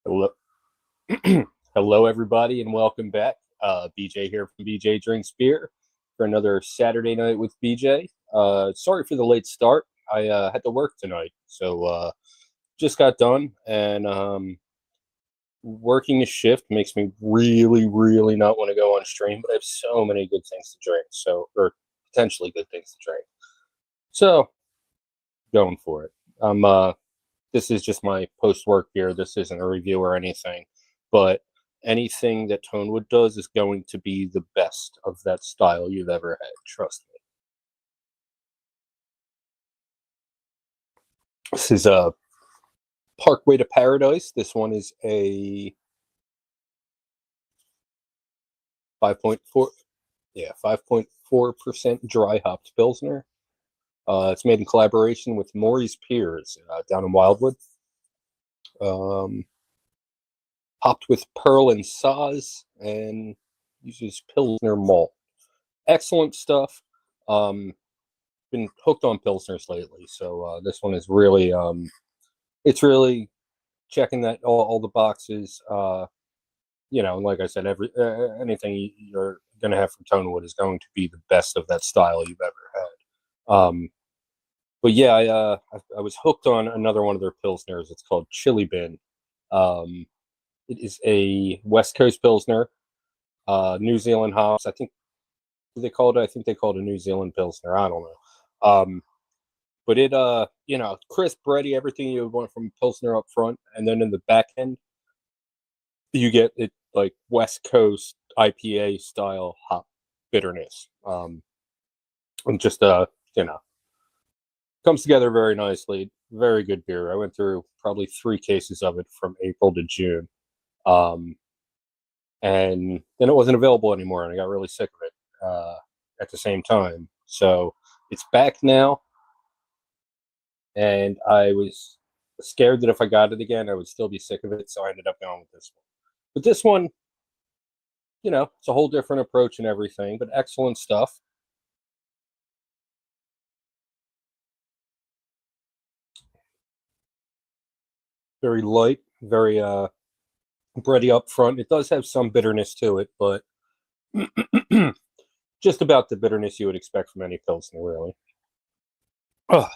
Hello, hello, everybody, and welcome back. BJ here from BJ Drinks Beer for another Saturday night with BJ. Sorry for the late start. I had to work tonight, so just got done, and working a shift makes me really not want to go on stream. But I have so many good things to drink, or potentially good things to drink. So going for it. This is just my post-work beer. This isn't a review or anything, but anything that Tonewood does is going to be the best of that style you've ever had. Trust me. This is a Parkway to Paradise. This one is a 5.4, 5.4% dry hopped Pilsner. It's made in collaboration with Maury's Piers down in Wildwood. Hopped with Pearl and Saaz and uses Pilsner malt. Excellent stuff. Been hooked on Pilsners lately, so this one is really, it's really checking that all the boxes. Like I said, anything you're going to have from Tonewood is going to be the best of that style you've ever had. But yeah, I was hooked on another one of their Pilsners. It's called Chili Bin. It is a West Coast Pilsner, New Zealand hops. I think they call it. I think they call it a New Zealand Pilsner. I don't know. But it, crisp, bready, everything you would want from Pilsner up front, and then in the back end, you get it like West Coast IPA style hop bitterness. And just comes together very nicely. Very good beer. I went through probably 3 cases of it from April to June. And then it wasn't available anymore, and I got really sick of it at the same time. So it's back now, and I was scared that if I got it again, I would still be sick of it, so I ended up going with this one. But this one, it's a whole different approach and everything, but excellent stuff. Very light, very bready up front. It does have some bitterness to it, but just about the bitterness you would expect from any Pilsner, really. Ugh.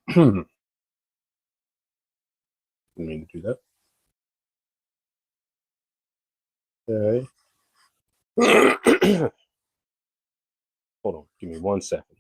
Didn't mean to do that. Okay. Hold on, give me 1 second.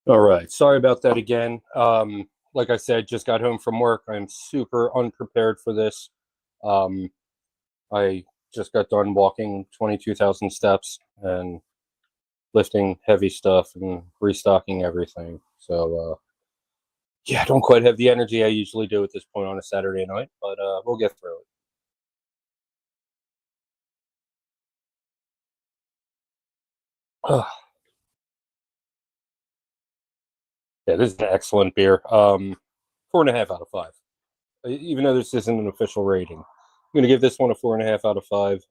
All right. Sorry about that again. Like I said, just got home from work. I'm super unprepared for this. I just got done walking 22,000 steps and lifting heavy stuff and restocking everything. So, yeah, I don't quite have the energy I usually do at this point on a Saturday night, but we'll get through it. Yeah, this is an excellent beer. 4.5 out of 5. Even though this isn't an official rating, I'm going to give this one a 4.5 out of 5.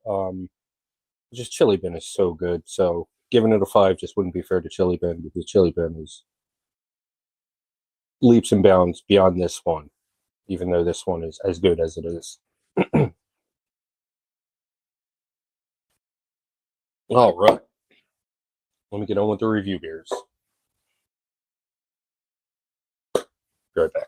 Just Chili Bin is so good. So giving it a 5 just wouldn't be fair to Chili Bin, because Chili Bin is leaps and bounds beyond this one, even though this one is as good as it is. All right. Let me get on with the review beers. Be right back.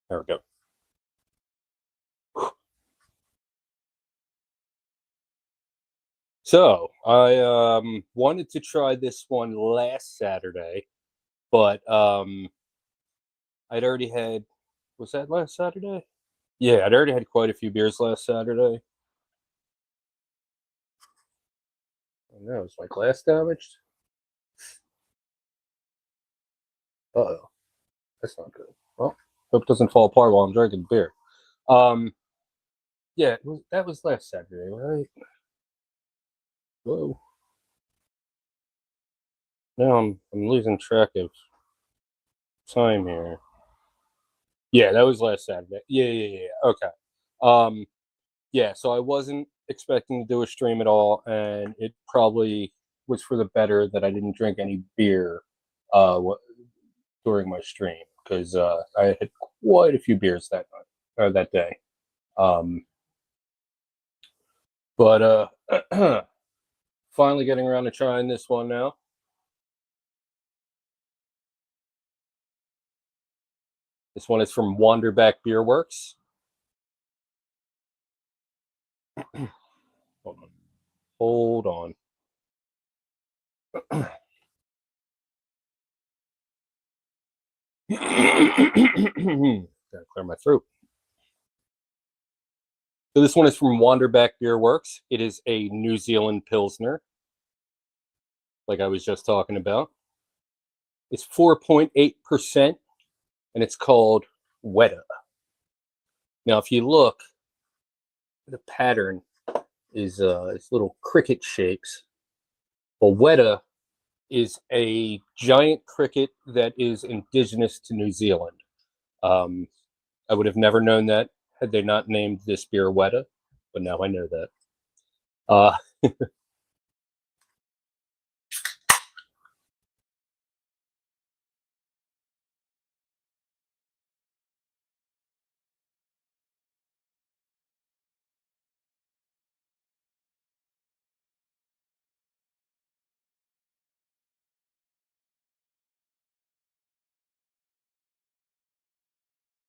There we go. So I wanted to try this one last Saturday, but I'd already had, was that last Saturday? Yeah, I'd already had quite a few beers last Saturday. And that was my glass damaged. Uh-oh. That's not good. Well, hope it doesn't fall apart while I'm drinking beer. Yeah, that was last Saturday, right? Whoa. Now I'm losing track of time here. Yeah, that was last Saturday. Yeah. Okay. Um, yeah, so I wasn't expecting to do a stream at all, and it probably was for the better that I didn't drink any beer during my stream, because I had quite a few beers that night or that day. But finally getting around to trying this one now. This one is from Wanderback Beer Works. Hold on. Gotta clear my throat. So this one is from Wanderback Beer Works. It is a New Zealand Pilsner, like I was just talking about. It's 4.8%, and it's called Weta. Now, if you look, the pattern is it's little cricket shapes. Well, Weta is a giant cricket that is indigenous to New Zealand. I would have never known that had they not named this beer Weta, but now I know that. Uh,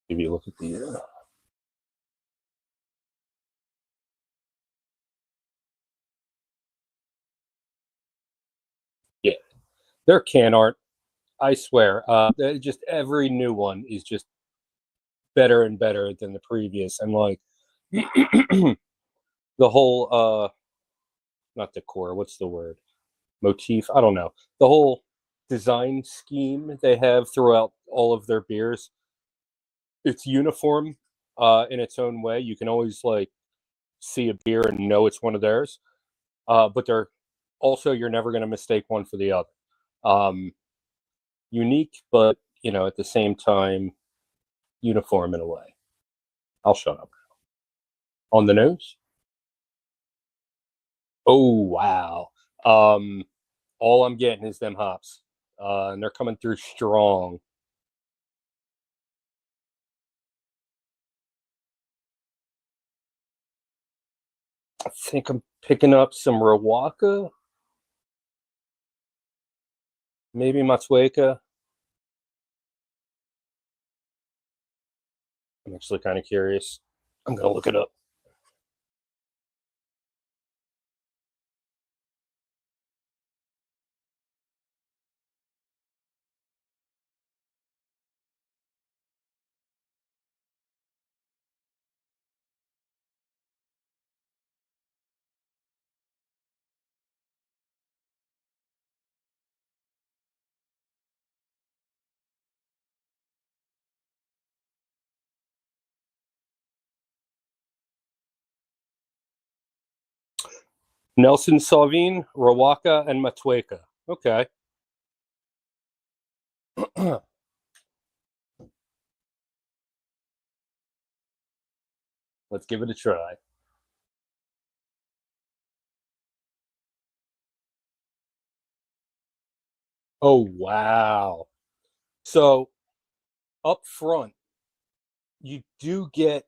if you look at the yeah, their can art, I swear, just every new one is just better and better than the previous, and like the whole not decor, what's the word, motif, I don't know, the whole design scheme they have throughout all of their beers, it's uniform in its own way. You can always like see a beer and know it's one of theirs, but they're also, you're never going to mistake one for the other. um, Unique, but at the same time uniform in a way. I'll shut up. On the nose, oh wow. um, all I'm getting is them hops, and they're coming through strong. I think I'm picking up some Rawaka, maybe Matsueka. I'm actually kind of curious. I'm gonna look it up. Nelson Sauvin, Rawaka, and Matueka. Okay. Let's give it a try. Oh, wow. So up front, you do get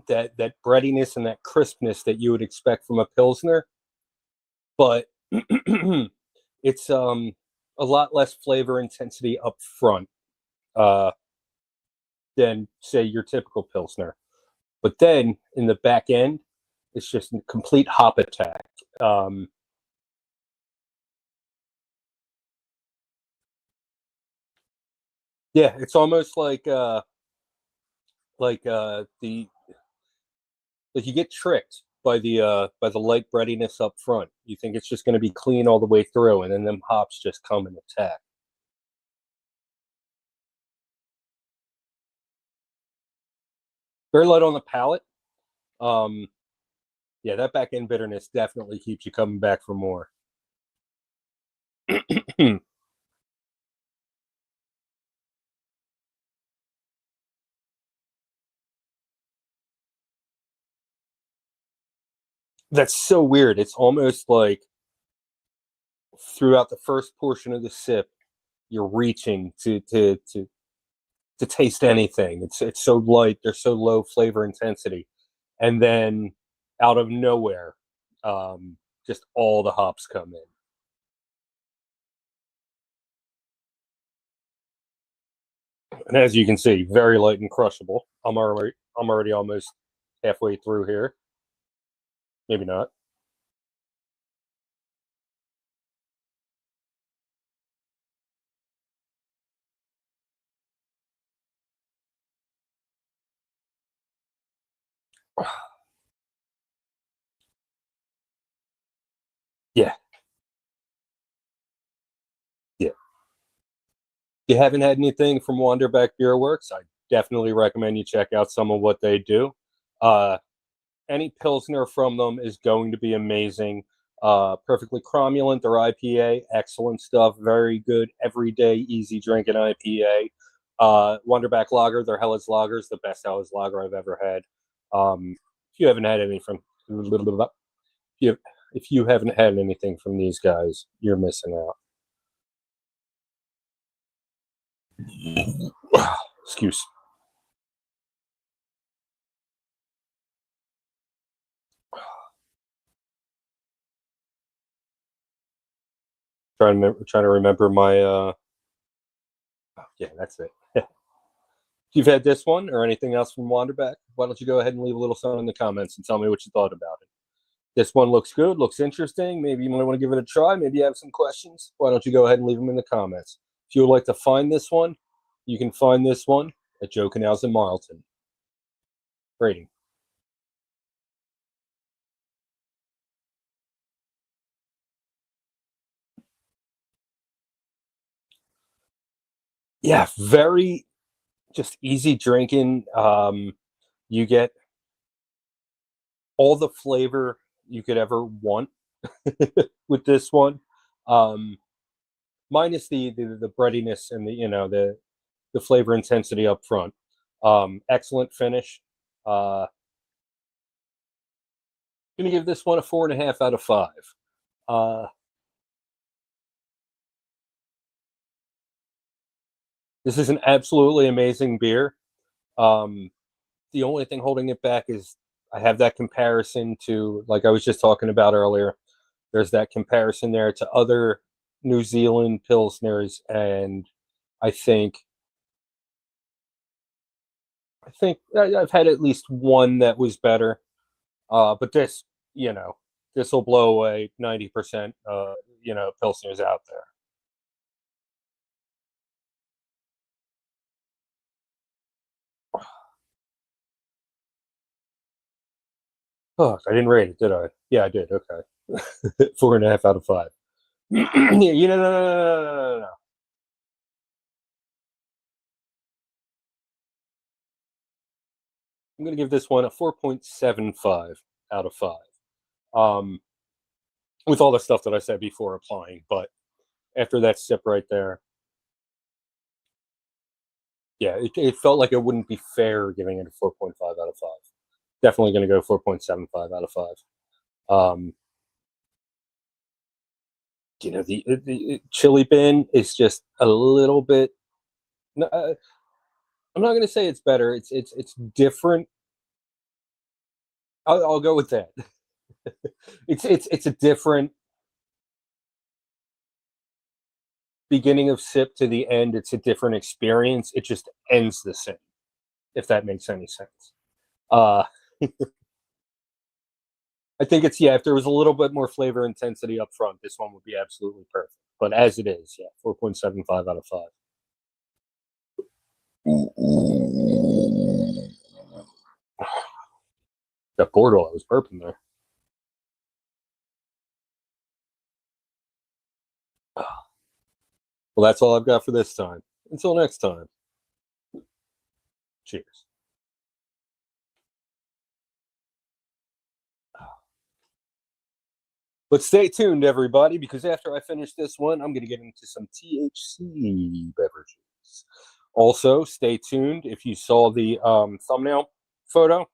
that breadiness and that crispness that you would expect from a Pilsner, but it's a lot less flavor intensity up front uh, than, say, your typical Pilsner. But then in the back end, it's just a complete hop attack. Um, yeah, it's almost the like you get tricked by the light breadiness up front. You think it's just going to be clean all the way through, and then them hops just come and attack. Very light on the palate. Um, yeah, that back end bitterness definitely keeps you coming back for more. That's so weird. It's almost like throughout the first portion of the sip, you're reaching to taste anything. It's so light. There's so low flavor intensity, and then out of nowhere, just all the hops come in. And as you can see, very light and crushable. I'm already almost halfway through here. Maybe not. Yeah, yeah. If you haven't had anything from Wanderback Beer Works, I definitely recommend you check out some of what they do. Uh, any Pilsner from them is going to be amazing. Perfectly cromulent, their IPA, excellent stuff. Very good, everyday, easy drinking IPA. Wonderback Lager, their Hellas Lager is the best Hellas Lager I've ever had. If you haven't had any from, if you, if you haven't had anything from these guys, you're missing out. Excuse. Trying to remember my. Yeah, that's it. If you've had this one or anything else from Wanderback, why don't you go ahead and leave a little something in the comments and tell me what you thought about it. This one looks good, looks interesting. Maybe you might want to give it a try. Maybe you have some questions. Why don't you go ahead and leave them in the comments? If you would like to find this one, you can find this one at Joe Canals in Marlton. Rating. Yeah, very just easy drinking. You get all the flavor you could ever want with this one, um, minus the breadiness and the flavor intensity up front. Excellent finish. Gonna give this one a 4.5 out of 5. Uh, this is an absolutely amazing beer. Um, the only thing holding it back is I have that comparison to, like I was just talking about earlier. There's that comparison there to other New Zealand pilsners, and I think I've had at least one that was better. But this, you know, this will blow away 90%. Pilsners out there. Oh, I didn't rate it, did I? Yeah, I did. Okay, 4.5 out of 5. Yeah, no. I'm gonna give this one a 4.75 out of 5. Um, with all the stuff that I said before applying. But after that sip right there, yeah, it felt like it wouldn't be fair giving it a 4.5 out of 5. Definitely going to go 4.75 out of 5. The chili bin is just a little bit. I'm not going to say it's better. It's different. I'll go with that. It's a different beginning of sip to the end. It's a different experience. It just ends the same, if that makes any sense. I think it's, yeah, if there was a little bit more flavor intensity up front, this one would be absolutely perfect. But as it is, yeah, 4.75 out of 5. That Bordeaux, I was burping there. Well, that's all I've got for this time. Until next time. Cheers. But stay tuned, everybody, because after I finish this one, I'm going to get into some THC beverages. Also, stay tuned. If you saw the thumbnail photo,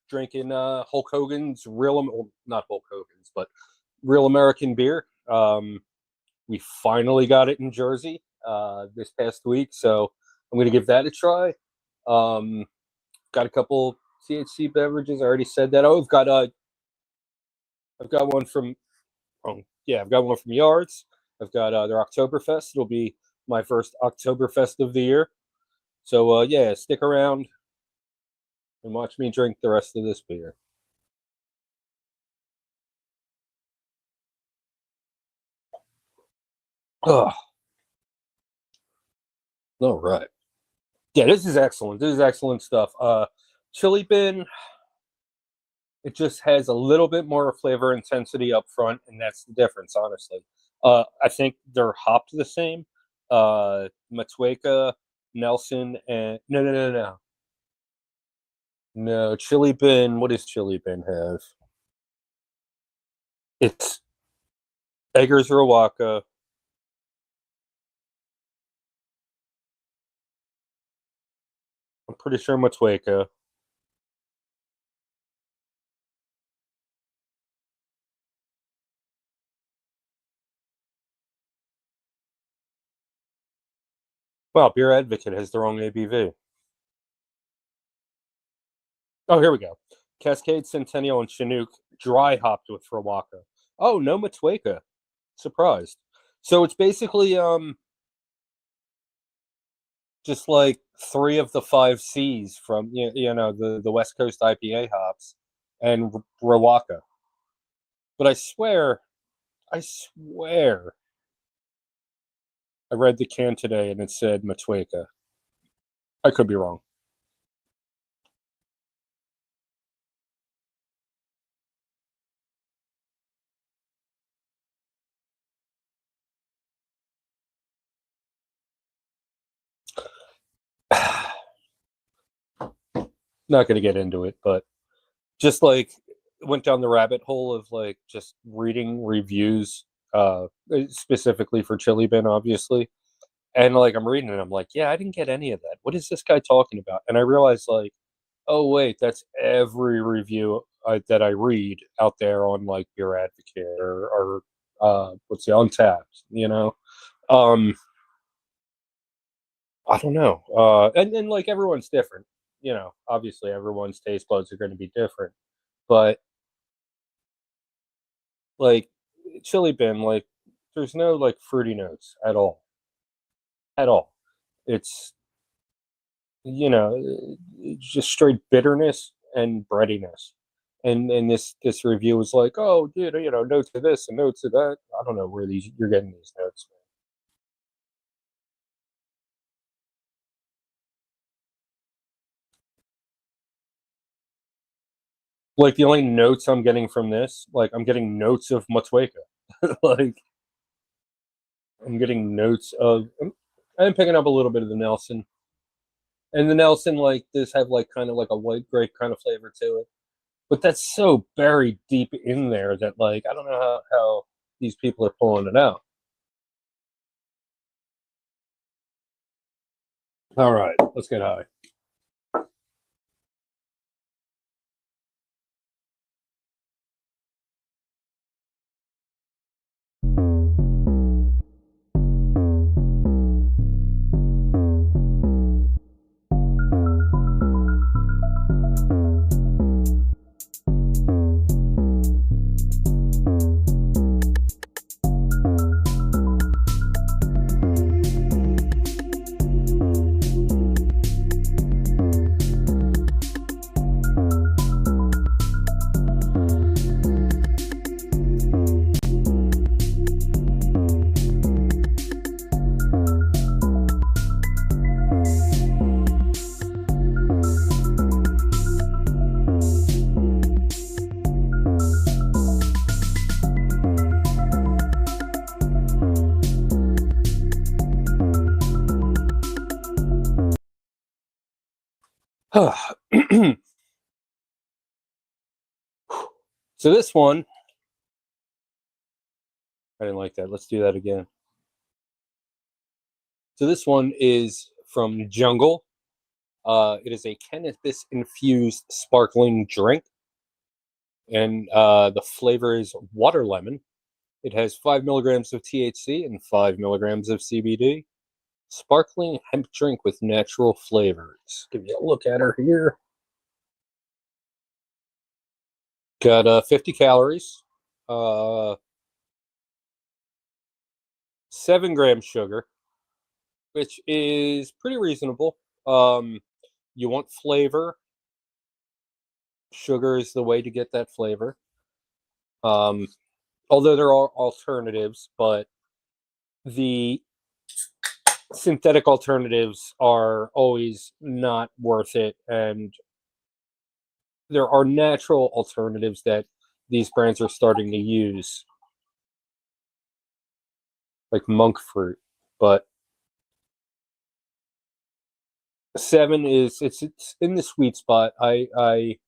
drinking Hulk Hogan's well, not Hulk Hogan's, but Real American beer. We finally got it in Jersey this past week, so I'm going to give that a try. Got a couple THC beverages. I already said that. Oh, I've got one from, I've got one from Yards. I've got their Oktoberfest. It'll be my first Oktoberfest of the year. So yeah, stick around and watch me drink the rest of this beer. Ugh. All right. Yeah, this is excellent. This is excellent stuff. Chili Bin, it just has a little bit more flavor intensity up front, and that's the difference, honestly. I think they're hopped the same. Motueka, Nelson, and no. No, Chili Bin. What does Chili Bin have? It's Eggers Rowaka. I'm pretty sure Motueka. Well, Beer Advocate has the wrong ABV. Oh, here we go. Cascade, Centennial, and Chinook dry hopped with Rowaka. Oh, no Motueka. Surprised. So it's basically just like 3 of the 5 C's from the West Coast IPA hops and Rowaka. But I swear, I read the can today and it said Motueka. I could be wrong. Not going to get into it, but just like went down the rabbit hole of like just reading reviews, specifically for Chili Bin, obviously. And like I'm reading it, I'm like, yeah, I didn't get any of that. What is this guy talking about? And I realized like, oh wait, that's every review that I read out there on like Beer Advocate or what's the Untappd, I don't know. And like everyone's different, obviously everyone's taste buds are going to be different, but like Chili Bin, like there's no like fruity notes at all, at all. It's just straight bitterness and breadiness. And this review was like, oh, dude, notes to this and notes to that. I don't know where you're getting these notes, man. Like the only notes I'm getting from this, like I'm getting notes of Motueka. Like I'm getting notes of. I'm picking up a little bit of the Nelson, and the Nelson like this have like kind of like a white grape kind of flavor to it. But that's so buried deep in there that, like, I don't know how these people are pulling it out. All right, let's get high. So this one, I didn't like that. Let's do that again. So this one is from Jungle. It is a cannabis-infused sparkling drink, and the flavor is water lemon. It has 5 milligrams of THC and 5 milligrams of CBD. Sparkling hemp drink with natural flavors. Give you a look at her here. Got 50 calories, 7 grams sugar, which is pretty reasonable. You want flavor. Sugar is the way to get that flavor. Although there are alternatives, but the synthetic alternatives are always not worth it, and there are natural alternatives that these brands are starting to use, like monk fruit. But 7 is it's in the sweet spot. I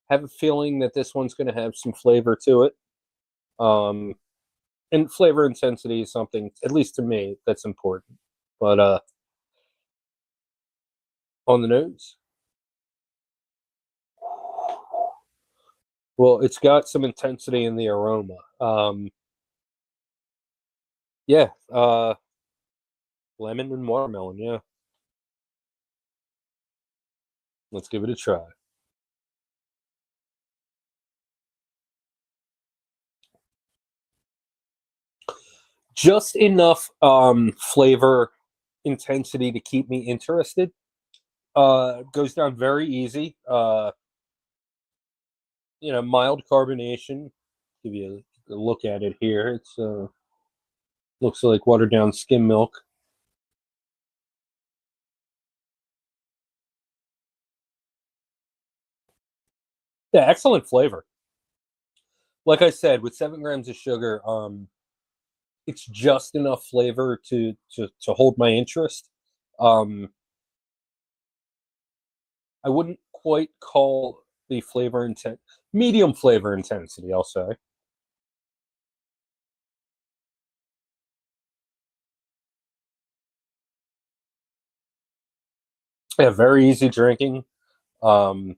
have a feeling that this one's going to have some flavor to it. And flavor intensity is something, at least to me, that's important. But on the nose, well, it's got some intensity in the aroma. Yeah, lemon and watermelon. Yeah, let's give it a try. Just enough flavor intensity to keep me interested. Goes down very easy. Mild carbonation. Give you a look at it here. It's looks like watered down skim milk. Yeah, excellent flavor. Like I said, with 7 grams of sugar, it's just enough flavor to hold my interest. Um, I wouldn't quite call the flavor intent medium flavor intensity, I'll say. Yeah, very easy drinking. Um,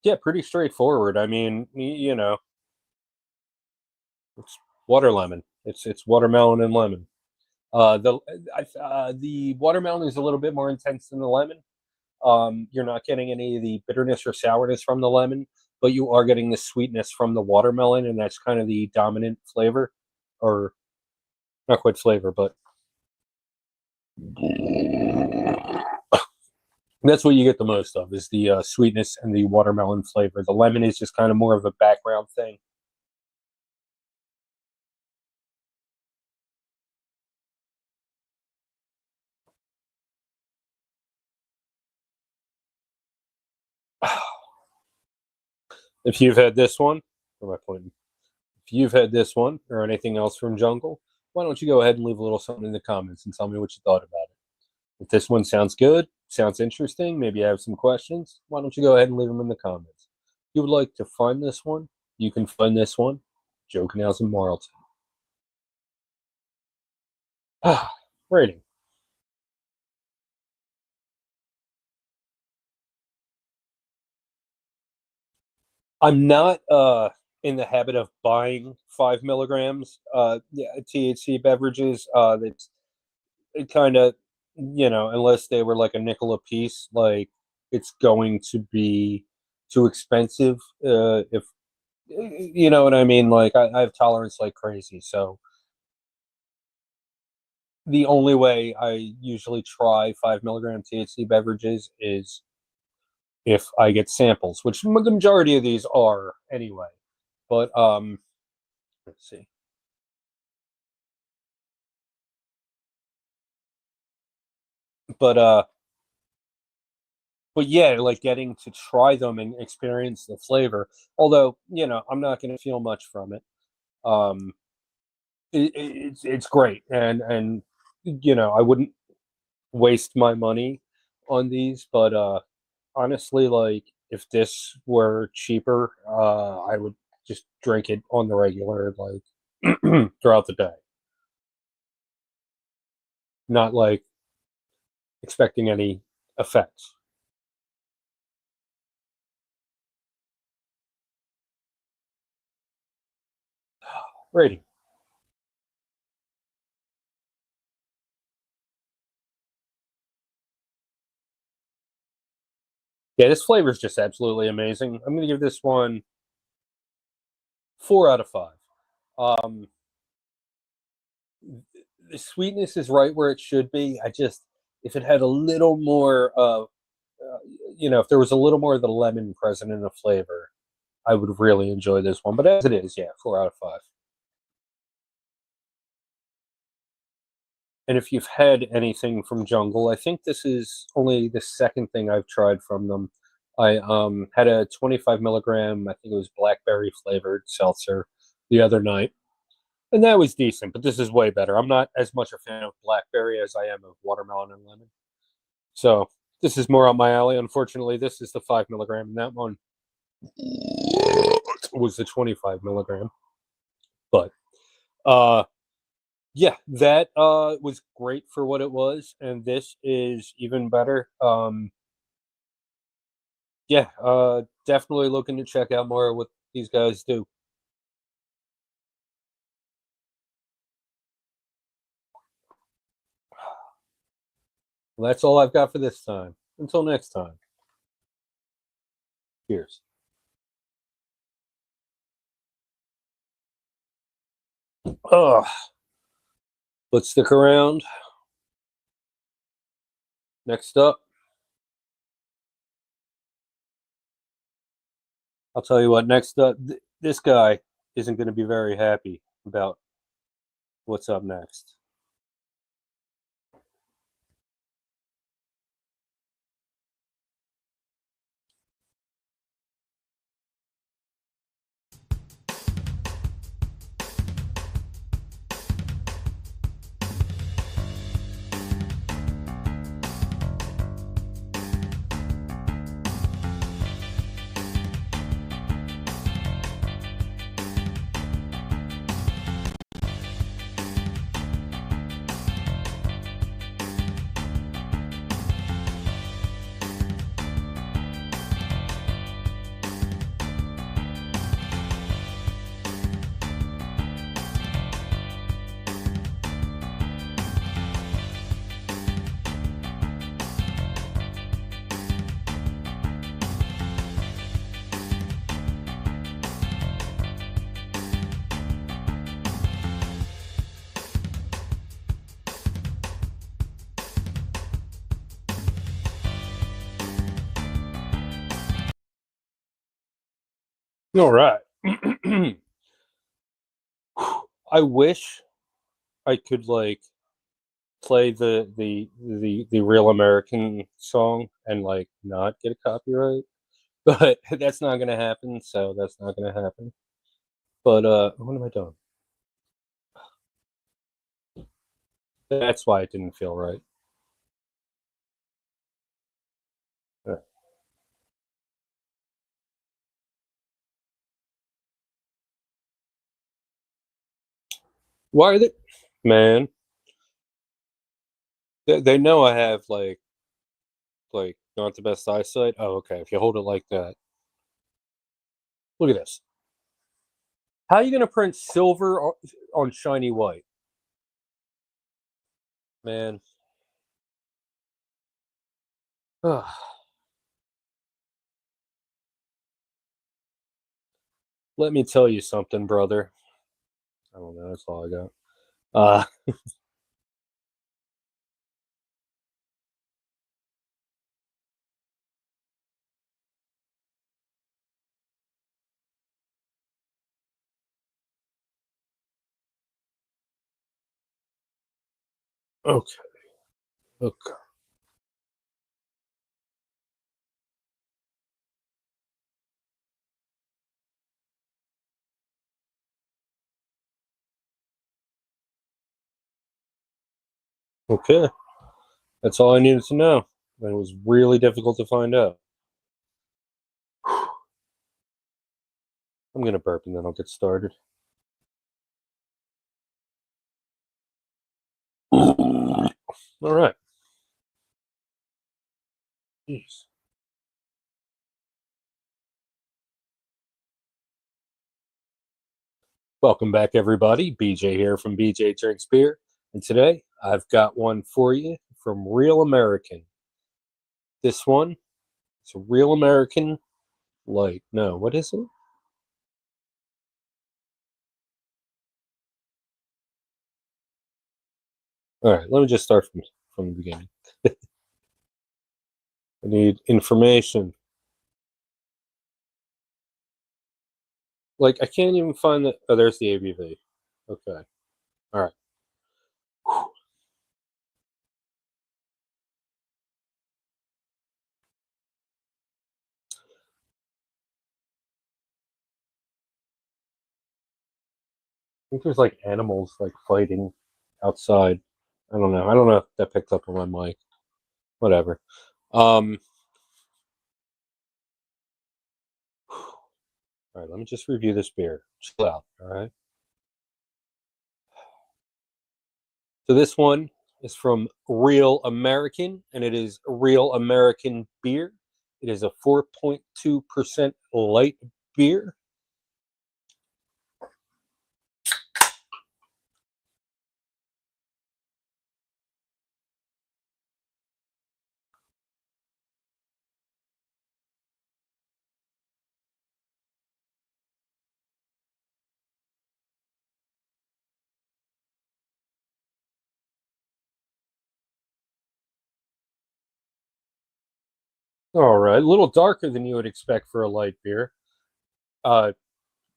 yeah, pretty straightforward. I mean, it's water lemon. It's watermelon and lemon. The watermelon is a little bit more intense than the lemon. You're not getting any of the bitterness or sourness from the lemon, but you are getting the sweetness from the watermelon, and that's kind of the dominant flavor, or not quite flavor, but that's what you get the most of is the sweetness and the watermelon flavor. The lemon is just kind of more of a background thing. If you've had this one, where am I pointing? If you've had this one or anything else from Jungle, why don't you go ahead and leave a little something in the comments and tell me what you thought about it. If this one sounds good, sounds interesting. Maybe you have some questions. Why don't you go ahead and leave them in the comments? If you would like to find this one, you can find this one, Joe Canals in Marlton. Rating. I'm not in the habit of buying 5 milligrams THC beverages. That's it kind of, unless they were like a nickel a piece, like it's going to be too expensive. If you know what I mean, like I have tolerance like crazy. So the only way I usually try 5 milligram THC beverages is if I get samples, which the majority of these are anyway. But let's see. But yeah, like getting to try them and experience the flavor. Although, I'm not going to feel much from it. Um, it's great, and I wouldn't waste my money on these. But honestly, like if this were cheaper, I would just drink it on the regular, like throughout the day. Not like expecting any effects. Rating. Yeah, this flavor is just absolutely amazing. I'm going to give this one 4 out of 5. Um, the sweetness is right where it should be. I just, if it had a little more of, if there was a little more of the lemon present in the flavor, I would really enjoy this one. But as it is, yeah, 4 out of 5. And if you've had anything from Jungle, I think this is only the second thing I've tried from them. I had a 25 milligram, I think it was blackberry flavored seltzer the other night, and that was decent. But this is way better. I'm not as much a fan of blackberry as I am of watermelon and lemon. So this is more up my alley. Unfortunately, this is the 5 milligram, and that one was the 25 milligram. But yeah, that was great for what it was, and this is even better. Yeah, definitely looking to check out more of what these guys do. Well, that's all I've got for this time. Until next time. Cheers. Ugh. Let's stick around. Next up, I'll tell you what. Next up, this guy isn't going to be very happy about what's up next. All right. I wish I could like play the real American song and like not get a copyright, but that's not gonna happen. So that's not gonna happen. But what am I doing? That's why it didn't feel right. Why are they, man? They know I have like not the best eyesight. Oh, okay. If you hold it like that, look at this. How are you gonna print silver on shiny white, man? Ugh. Let me tell you something, brother. I don't know. That's all I got. Uh, okay, okay, okay. That's all I needed to know. And it was really difficult to find out. I'm gonna burp and then I'll get started. All right. Jeez. Welcome back, everybody. BJ here from BJ Drinks Beer. And today I've got one for you from Real American. This one, it's a Real American Light. No, what is it? All right, let me just start from the beginning. I need information. Like, I can't even find the. Oh, there's the ABV. Okay. All right. Whew. I think there's like animals like fighting outside. I don't know. I don't know if that picked up on my mic. Whatever. Um. All right. Let me just review this beer. Chill out. All right. So this one is from Real American, and it is Real American beer. It is a 4.2% light beer. All right, a little darker than you would expect for a light beer. Uh,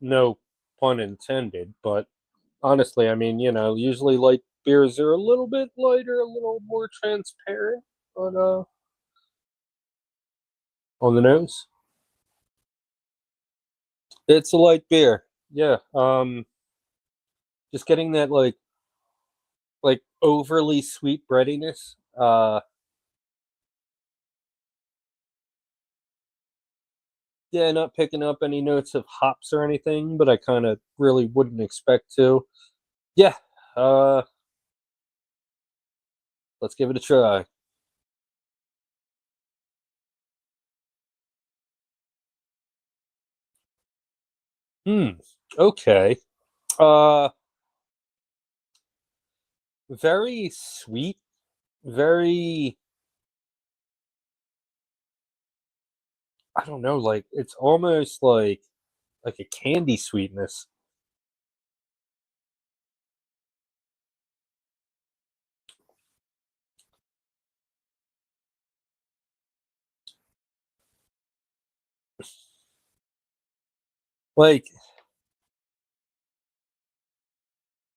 no pun intended, but honestly, I mean, usually light beers are a little bit lighter, a little more transparent on the nose. It's a light beer. Yeah. Just getting that like overly sweet breadiness. Yeah, not picking up any notes of hops or anything, but I kind of really wouldn't expect to. Yeah. Uh, let's give it a try. Hmm. Okay. Uh, very sweet, very, I don't know, like it's almost like a candy sweetness. Like,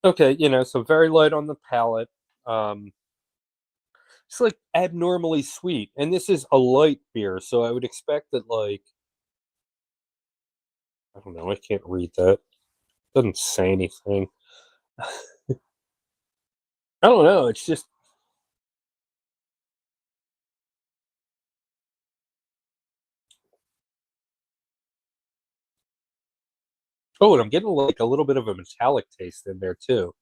okay, so very light on the palate. Um, it's like abnormally sweet, and this is a light beer, so I would expect that I don't know, I can't read that. Doesn't say anything. I don't know. It's just oh, and I'm getting like a little bit of a metallic taste in there too.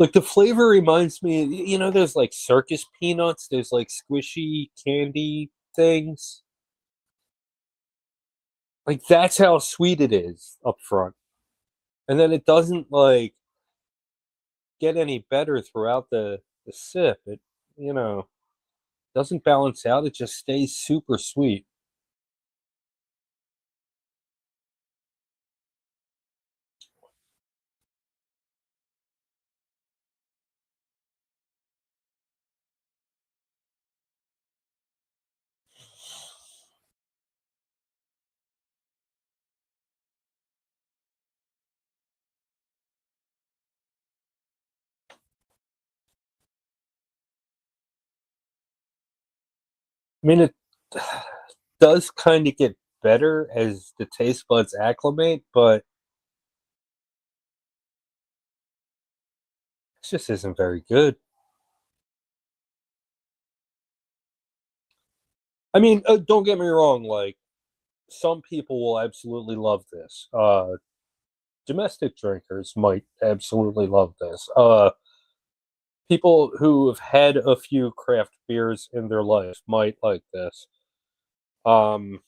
Like the flavor reminds me, there's like circus peanuts. There's like squishy candy things. Like that's how sweet it is up front, and then it doesn't like get any better throughout the sip. It you know doesn't balance out. It just stays super sweet. I mean, it does kind of get better as the taste buds acclimate, but it just isn't very good. I mean, don't get me wrong. Like some people will absolutely love this. Domestic drinkers might absolutely love this. People who have had a few craft beers in their life might like this. Um,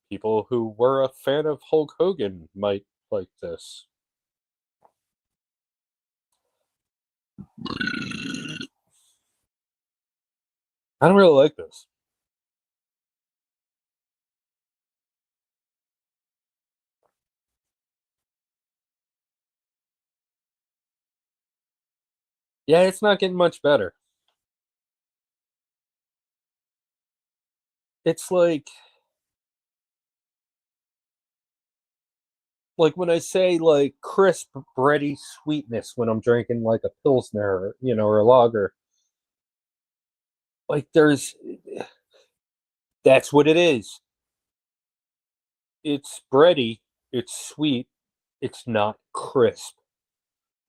People who were a fan of Hulk Hogan might like this. I don't really like this. Yeah, it's not getting much better. It's like when I say like crisp, bready sweetness when I'm drinking like a pilsner, or a lager. Like that's what it is. It's bready, it's sweet, it's not crisp.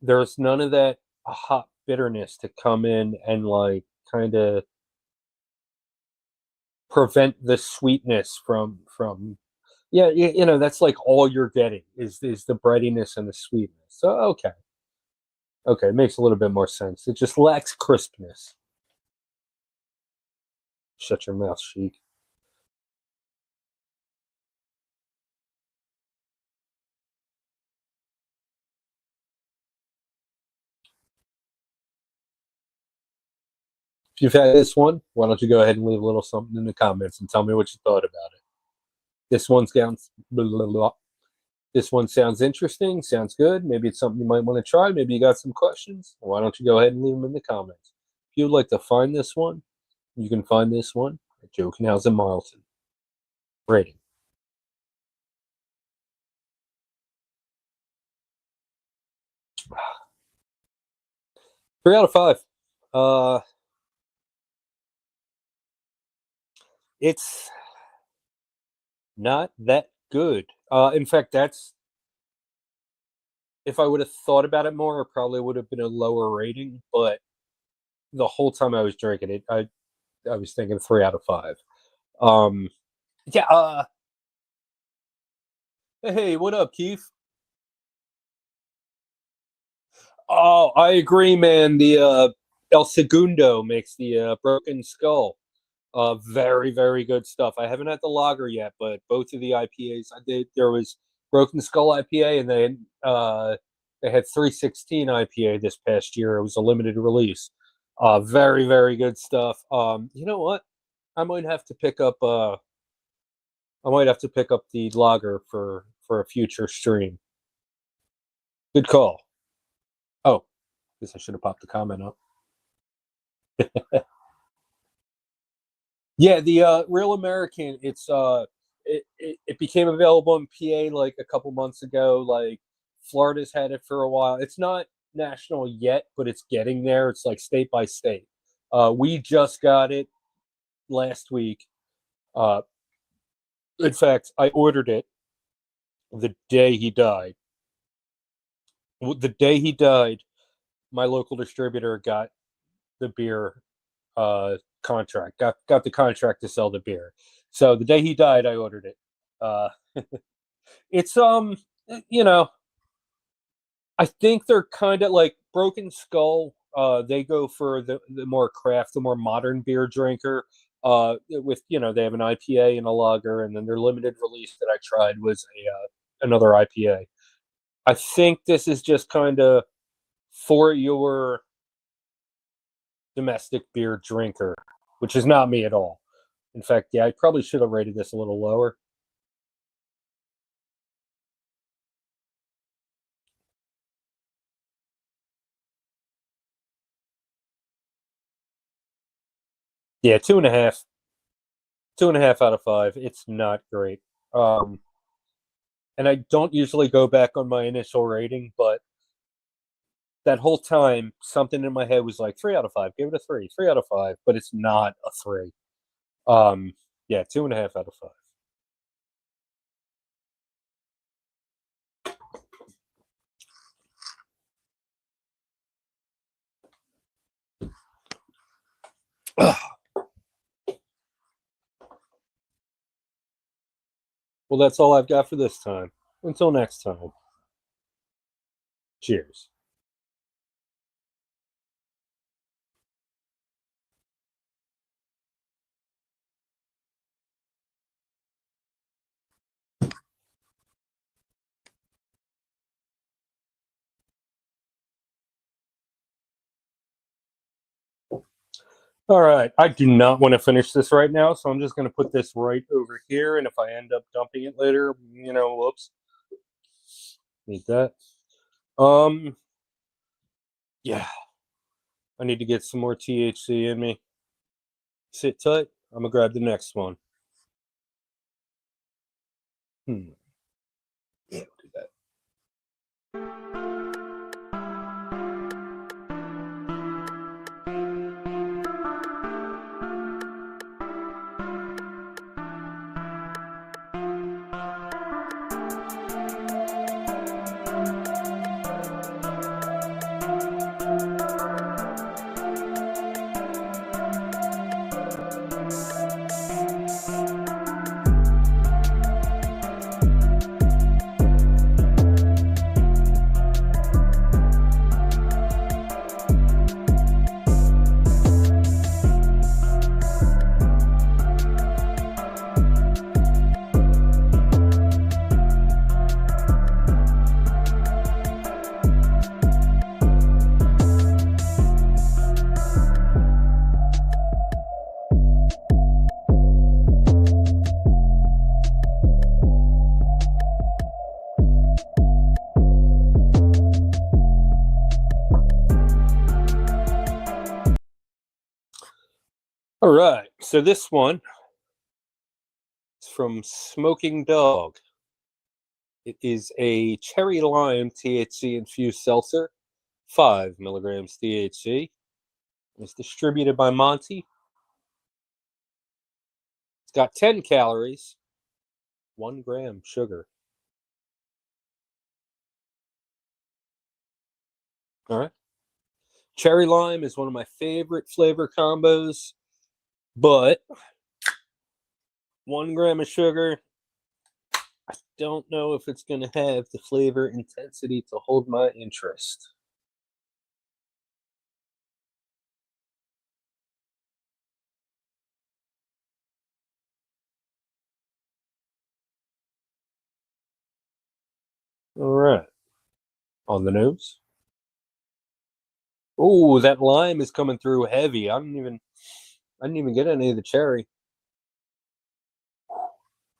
There's none of that hot bitterness to come in and like kind of prevent the sweetness from yeah, that's like all you're getting is the breadiness and the sweetness. So okay, it makes a little bit more sense. It just lacks crispness. Shut your mouth, Sheik. If you've had this one, why don't you go ahead and leave a little something in the comments and tell me what you thought about it. This one sounds blah, blah, blah. This one sounds interesting, sounds good. Maybe it's something you might want to try. Maybe you got some questions. Why don't you go ahead and leave them in the comments? If you'd like to find this one, you can find this one at Jokenhausen Marlton. Rating. 3 out of 5. Uh, it's not that good. In fact, that's if I would have thought about it more, it probably would have been a lower rating. But the whole time I was drinking it, I was thinking 3 out of 5. Um, yeah. Hey, what up, Keith? Oh, I agree, man. The El Segundo makes the Broken Skull. Very, very good stuff. I haven't had the lager yet, but both of the IPAs I did. There was Broken Skull IPA, and they had 316 IPA this past year. It was a limited release. Very, very good stuff. You know what? I might have to pick up. I might have to pick up the lager for a future stream. Good call. Oh, guess I should have popped the comment up. Yeah, the Real American. It became available in PA like a couple months ago. Like Florida's had it for a while. It's not national yet, but it's getting there. It's like state by state. We just got it last week. Uh, in fact, I ordered it the day he died. The day he died, my local distributor got the beer contract. Got the contract to sell the beer. So the day he died, I ordered it. Uh, it's you know I think they're kind of like Broken Skull. They go for the more craft, the more modern beer drinker. With they have an IPA and a lager, and then their limited release that I tried was another IPA. I think this is just kind of for your domestic beer drinker, which is not me at all. In fact, yeah, I probably should have rated this a little lower. Yeah, 2.5. 2.5 out of 5. It's not great. Um, and I don't usually go back on my initial rating, but that whole time, something in my head was like 3 out of 5. Give it a 3, 3 out of 5, but it's not a 3. Yeah, 2.5 out of 5. Well, that's all I've got for this time. Until next time. Cheers. All right. I do not want to finish this right now, so I'm just going to put this right over here. And if I end up dumping it later, whoops. Need that. Yeah. I need to get some more THC in me. Sit tight. I'm going to grab the next one. Yeah, we'll do that. All right. So this one is from Smoking Dog. It is a cherry lime THC infused seltzer, 5 milligrams THC. It's distributed by Monty. It's got 10 calories, 1 gram sugar. All right. Cherry lime is one of my favorite flavor combos, but 1 gram of sugar, I don't know if it's going to have the flavor intensity to hold my interest. All right. On the nose. Oh, that lime is coming through heavy. I didn't even get any of the cherry.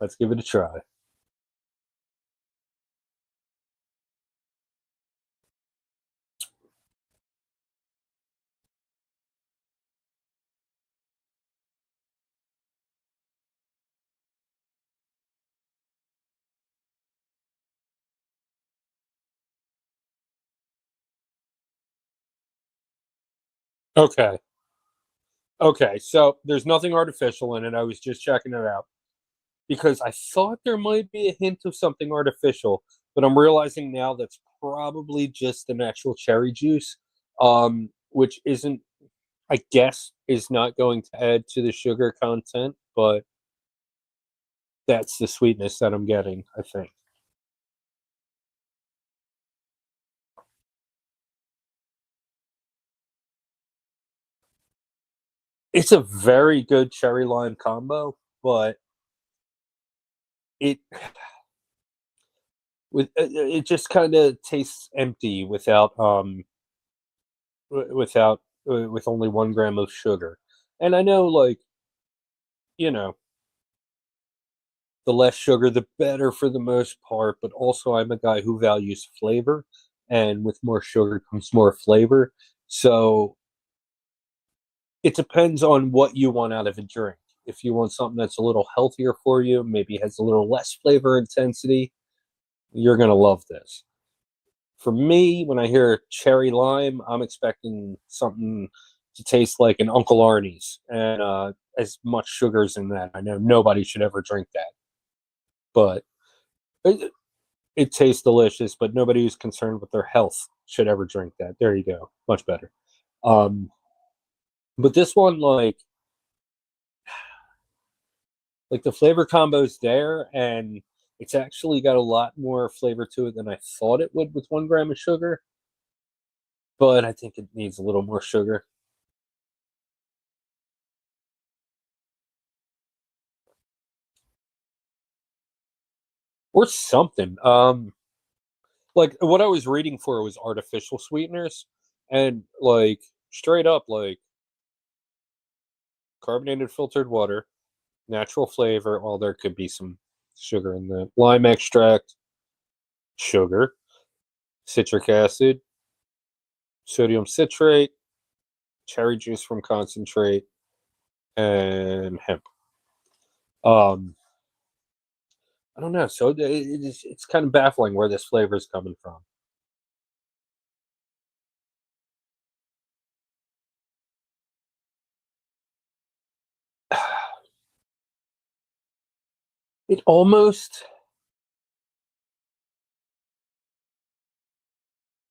Let's give it a try. Okay. Okay, so there's nothing artificial in it. I was just checking it out because I thought there might be a hint of something artificial, but I'm realizing now that's probably just an actual cherry juice, which isn't, I guess, is not going to add to the sugar content, but that's the sweetness that I'm getting, I think. It's a very good cherry lime combo, but it it just kind of tastes empty with only 1 gram of sugar. And I know, like, you know, the less sugar, the better for the most part. But also, I'm a guy who values flavor, and with more sugar comes more flavor. So it depends on what you want out of a drink. If you want something that's a little healthier for you, maybe has a little less flavor intensity, you're gonna love this. For me, when I hear cherry lime, I'm expecting something to taste like an Uncle Arnie's, and as much sugar's in that. I know nobody should ever drink that, but it, it tastes delicious. But nobody who's concerned with their health should ever drink that. There you go, much better. Um, but this one, like the flavor combo's there, and it's actually got a lot more flavor to it than I thought it would with 1 gram of sugar. But I think it needs a little more sugar. Or something. Like what I was reading for was artificial sweeteners, and like straight up, like carbonated filtered water, natural flavor. Well, there could be some sugar in the lime extract, sugar, citric acid, sodium citrate, cherry juice from concentrate, and hemp. Um, I don't know. So it's kind of baffling where this flavor is coming from. It almost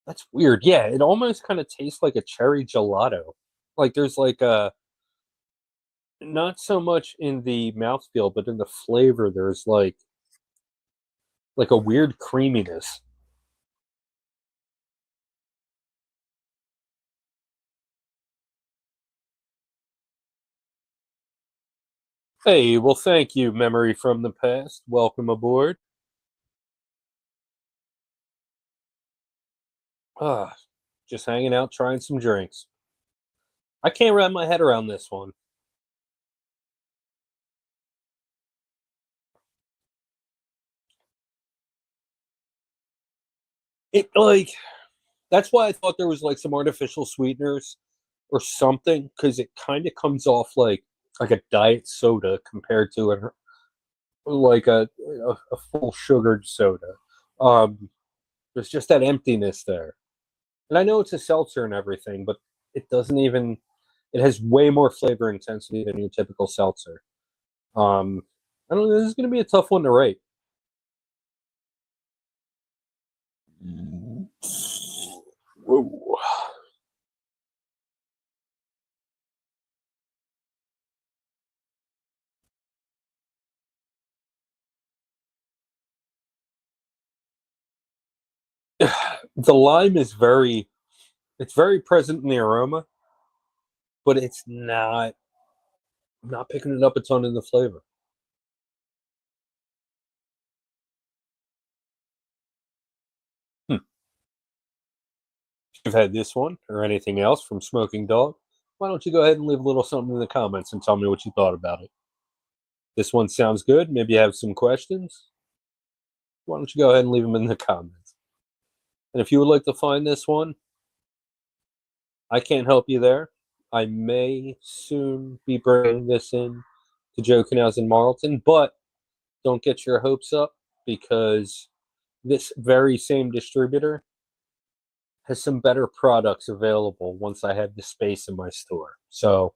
That's weird. Yeah, it almost kind of tastes like a cherry gelato. Like there's like a not so much in the mouthfeel, but in the flavor, there's like a weird creaminess. Hey, well, thank you, memory from the past. Welcome aboard. Ah, just hanging out, trying some drinks. I can't wrap my head around this one. It like That's why I thought there was like some artificial sweeteners or something, because it kind of comes off like a diet soda compared to like a full sugared soda. Um, there's just that emptiness there, and I know it's a seltzer and everything, but it doesn't even. It has way more flavor intensity than your typical seltzer. Um, I don't know. This is going to be a tough one to rate. Whoa. The lime is it's very present in the aroma, but it's not. I'm not picking it up a ton in the flavor. Hmm. If you've had this one or anything else from Smoking Dog, why don't you go ahead and leave a little something in the comments and tell me what you thought about it? This one sounds good. Maybe you have some questions. Why don't you go ahead and leave them in the comments? And if you would like to find this one, I can't help you there. I may soon be bringing this in to Joe Canals in Marlton, but don't get your hopes up, because this very same distributor has some better products available once I have the space in my store. So,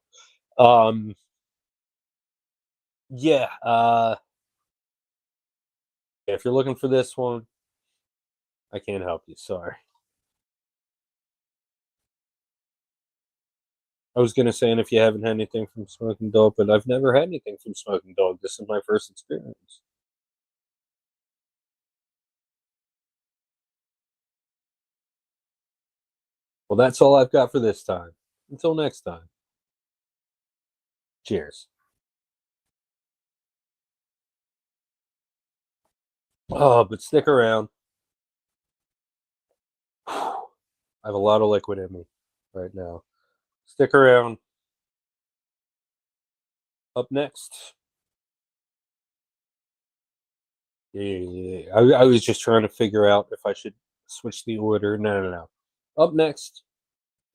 um, yeah, if you're looking for this one, I can't help you. Sorry. I was gonna say, and if you haven't had anything from Smoking Dog, but I've never had anything from Smoking Dog. This is my first experience. Well, that's all I've got for this time. Until next time. Cheers. Oh, but stick around. I have a lot of liquid in me right now. Stick around. Up next. Yeah. I was just trying to figure out if I should switch the order. No. Up next,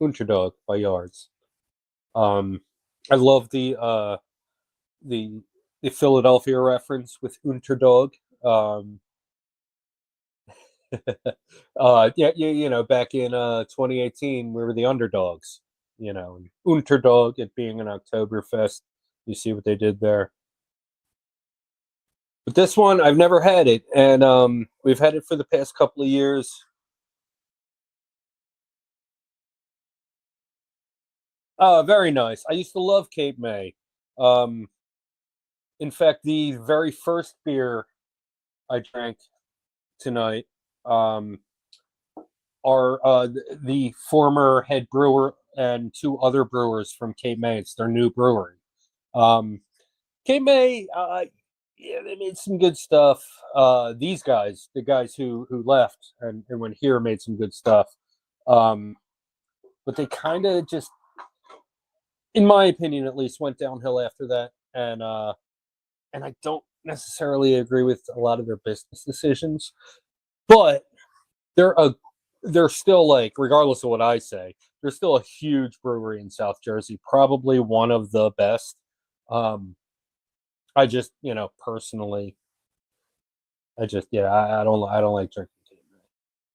Unterdog by Yards. I love the the Philadelphia reference with Unterdog. Yeah, back in 2018, we were the underdogs. Unterdog, it being an Oktoberfest. You see what they did there. But this one, I've never had it, and we've had it for the past couple of years. Very nice. I used to love Cape May. Um, in fact, the very first beer I drank tonight um, are the former head brewer and two other brewers from Cape May. It's their new brewery. Um, Cape May, yeah, they made some good stuff. These guys, the guys who left and went here, made some good stuff. But they kind of just, in my opinion at least, went downhill after that. And I don't necessarily agree with a lot of their business decisions, but they're a they're still, like, regardless of what I say, they're still a huge brewery in South Jersey, probably one of the best. Um, I just, personally, I don't like drinking Cape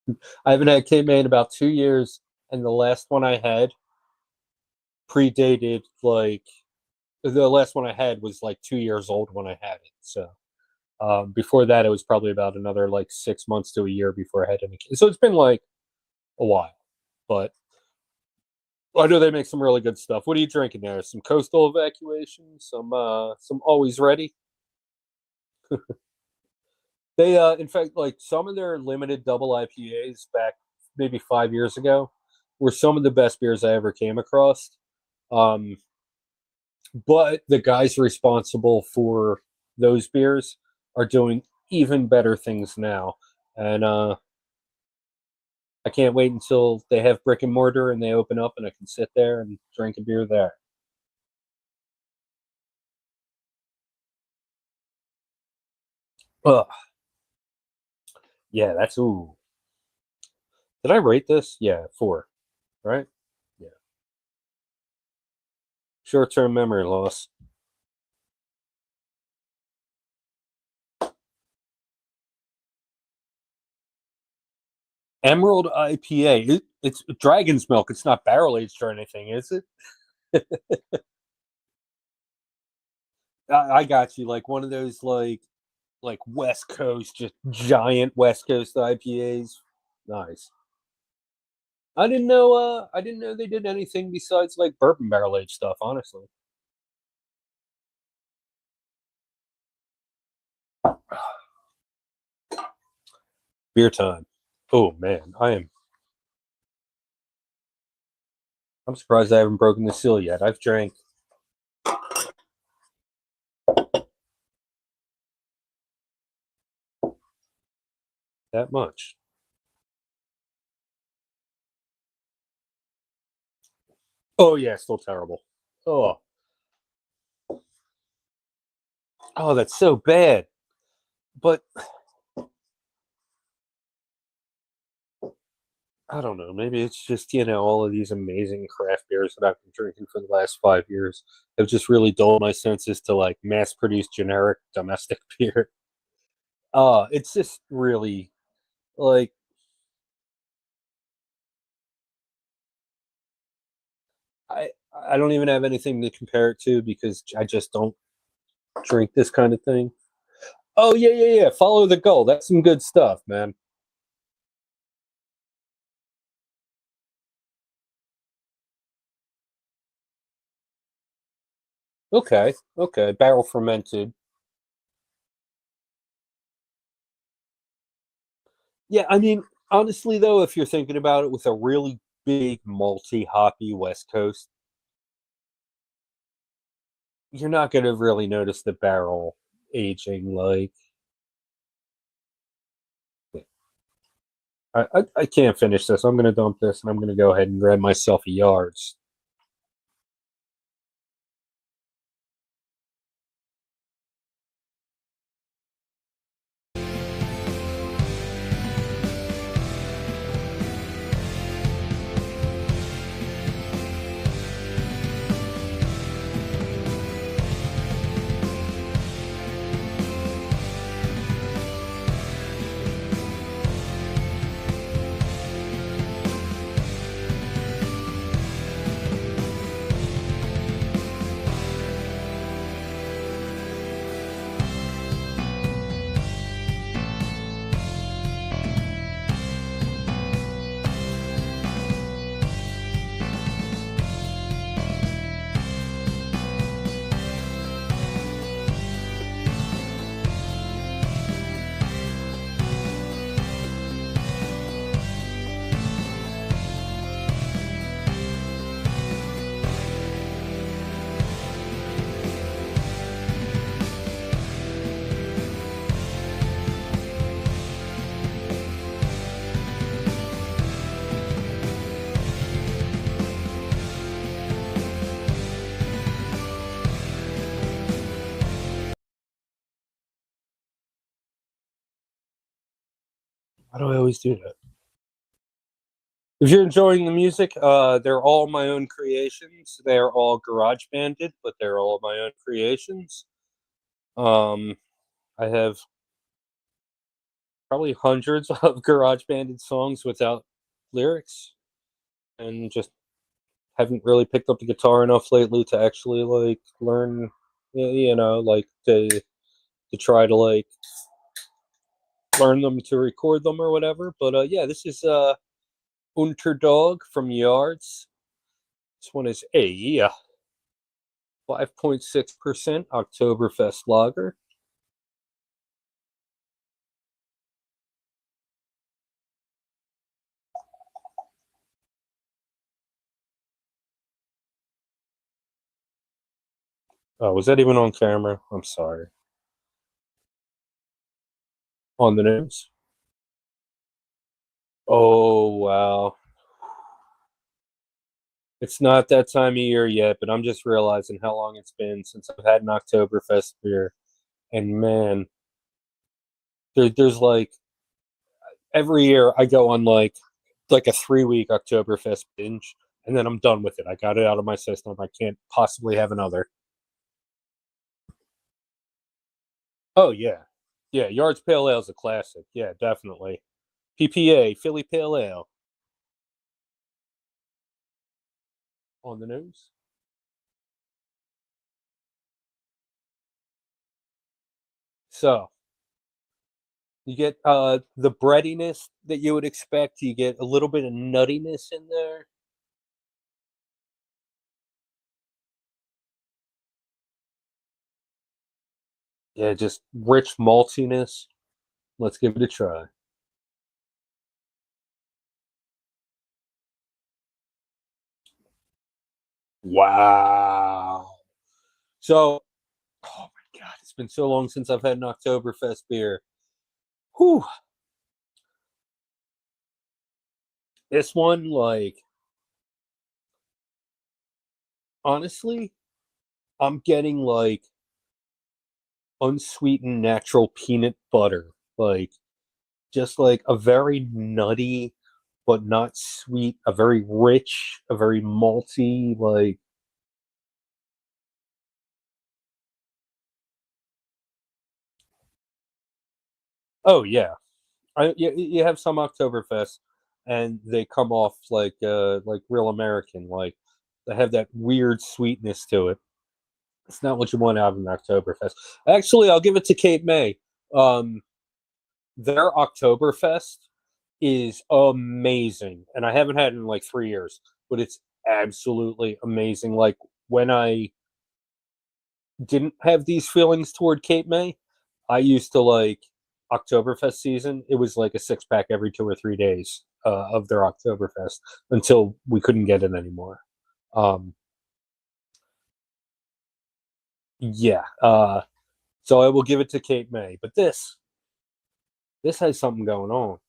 May. I haven't had Cape May in about 2 years, and the last one I had predated, like, the last one I had was like 2 years old when I had it. So before that, it was probably about another like 6 months to a year before I had any kids. So it's been like a while, but I know they make some really good stuff. What are you drinking there? Some Coastal Evacuation, some Always Ready. They, in fact, like some of their limited double IPAs back maybe 5 years ago were some of the best beers I ever came across. Um, but the guys responsible for those beers are doing even better things now, and I can't wait until they have brick and mortar and they open up and I can sit there and drink a beer there. Ugh. Yeah, that's ooh. Did I rate this? Yeah, 4. Right? Yeah. Short-term memory loss. Emerald IPA. It's Dragon's Milk. It's not barrel aged or anything, is it? I got you. Like one of those like West Coast, just giant West Coast IPAs. Nice. I didn't know. I didn't know they did anything besides like bourbon barrel aged stuff. Honestly, beer time. Oh man, I'm surprised I haven't broken the seal yet. I've drank that much. Oh yeah, still terrible. Oh, oh, that's so bad. But I don't know. Maybe it's just all of these amazing craft beers that I've been drinking for the last 5 years have just really dulled my senses to like mass-produced generic domestic beer. It's just really like I I don't even have anything to compare it to because I just don't drink this kind of thing. Oh yeah. Follow the goal. That's some good stuff, man. Okay. Barrel fermented. Yeah, I mean, honestly though, if you're thinking about it with a really big multi hoppy West Coast, you're not gonna really notice the barrel aging. Like, I can't finish this. I'm gonna dump this, and I'm gonna go ahead and grab myself a yards. Why do I always do that? If you're enjoying the music, they're all my own creations. They're all garage banded, but they're all my own creations. Um, I have probably hundreds of garage banded songs without lyrics, and just haven't really picked up the guitar enough lately to actually like learn, like to try to like learn them to record them or whatever. But yeah, this is Unterdog from Yards. This one is a 5.6% Oktoberfest lager. Oh, was that even on camera? I'm sorry. On the news? Oh, wow. It's not that time of year yet, but I'm just realizing how long it's been since I've had an Oktoberfest beer. And man, there's like every year I go on like a 3 week Oktoberfest binge, and then I'm done with it. I got it out of my system. I can't possibly have another. Oh yeah, yeah. Yards Pale Ale is a classic. Yeah, definitely. PPA Philly Pale Ale on the news. So you get the breadiness that you would expect. You get a little bit of nuttiness in there. Yeah, just rich maltiness. Let's give it a try. Wow. So, oh my god, it's been so long since I've had an Oktoberfest beer. Whew. This one, like, honestly, I'm getting like unsweetened natural peanut butter. Like, just like a very nutty, but not sweet, a very rich, a very malty, like, oh yeah. You have some Oktoberfest, and they come off like real American, like they have that weird sweetness to it. It's not what you want out of an Oktoberfest. Actually, I'll give it to Cape May. Um, their Oktoberfest is amazing, and I haven't had it in like 3 years, but it's absolutely amazing. Like when I didn't have these feelings toward Cape May, I used to like Oktoberfest season. It was like a 6 pack every 2 or 3 days of their Oktoberfest until we couldn't get it anymore. Um, Yeah. So I will give it to Cape May, but this has something going on.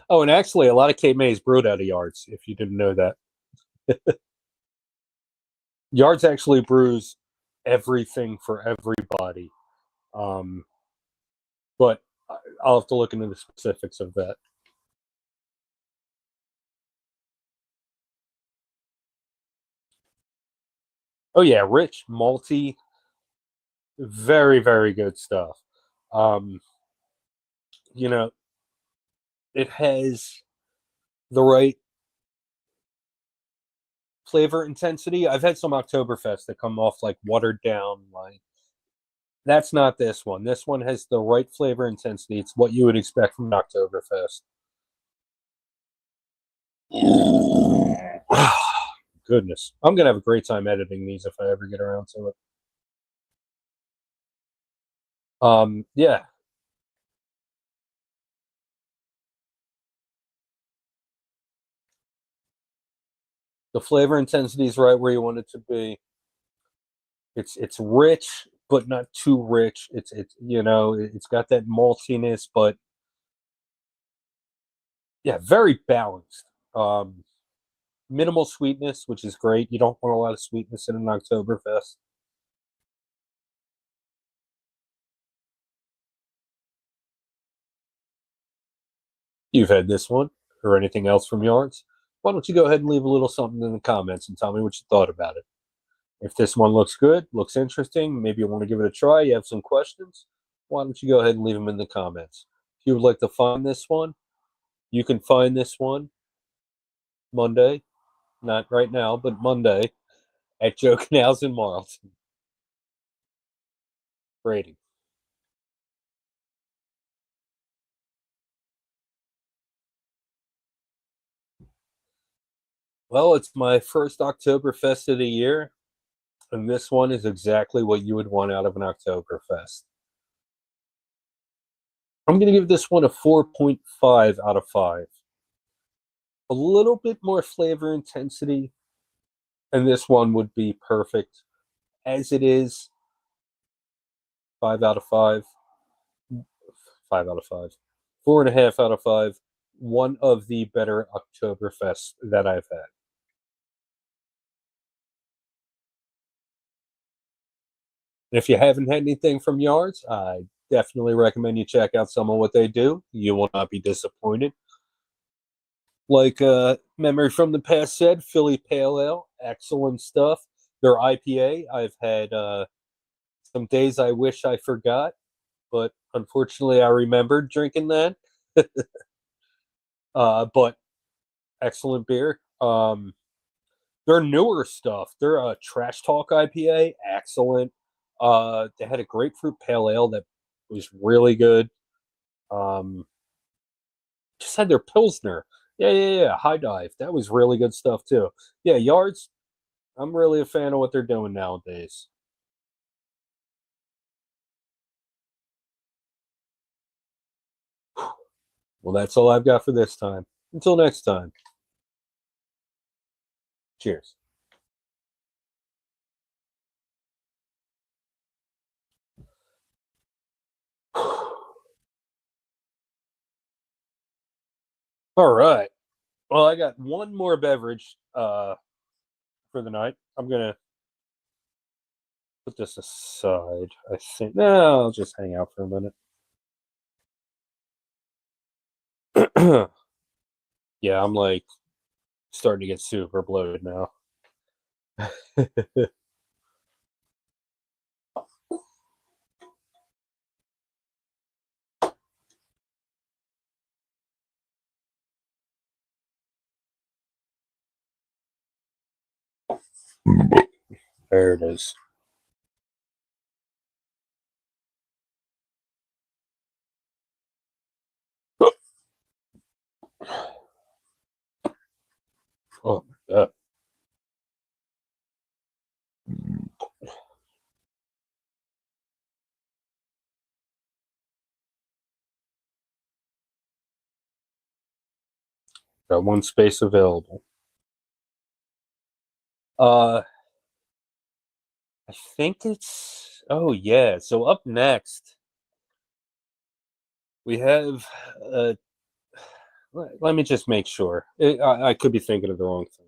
Oh, and actually, a lot of Cape May is brewed out of yards. If you didn't know that, yards actually brews everything for everybody. Um, but I'll have to look into the specifics of that. Oh yeah, rich, malty, very very good stuff. Um, you know, it has the right flavor intensity. I've had some Oktoberfest that come off like watered down. Like that's not this one. This one has the right flavor intensity. It's what you would expect from an Oktoberfest. Goodness, I'm gonna have a great time editing these if I ever get around to it. Yeah, the flavor intensity is right where you want it to be. It's rich, but not too rich. It's got that maltiness, but yeah, very balanced. Um, Minimal sweetness, which is great. You don't want a lot of sweetness in an Oktoberfest. You've had this one or anything else from yours? Why don't you go ahead and leave a little something in the comments and tell me what you thought about it? If this one looks good, looks interesting, maybe you want to give it a try, you have some questions, why don't you go ahead and leave them in the comments? If you would like to find this one, you can find this one Monday, not right now, but Monday at Joe Canals in Marlton. Brady. Well, it's my first Oktoberfest of the year, and this one is exactly what you would want out of an Oktoberfest. I'm going to give this one a 4.5 out of 5. A little bit more flavor intensity, and this one would be perfect. As it is, 5 out of 5. 5 out of 5. 4.5 out of 5. One of the better Oktoberfests that I've had. And if you haven't had anything from Yards, I definitely recommend you check out some of what they do. You will not be disappointed. Like Memory from the Past said, Philly Pale Ale, excellent stuff. Their IPA, I've had some days I wish I forgot, but unfortunately I remembered drinking that. But excellent beer. Their newer stuff, their Trash Talk IPA, excellent. They had a grapefruit pale ale that was really good. Um, just had their Pilsner. Yeah. High Dive. That was really good stuff too. Yeah, Yards. I'm really a fan of what they're doing nowadays. Well, that's all I've got for this time. Until next time. Cheers. All right. Well, I got one more beverage for the night. I'm gonna put this aside. I think. No, I'll just hang out for a minute. Yeah, I'm like starting to get super bloated now. There it is. Oh my god. Got one space available. Uh, I think it's. Oh yeah. So up next we have. Uh, let me just make sure. I could be thinking of the wrong thing.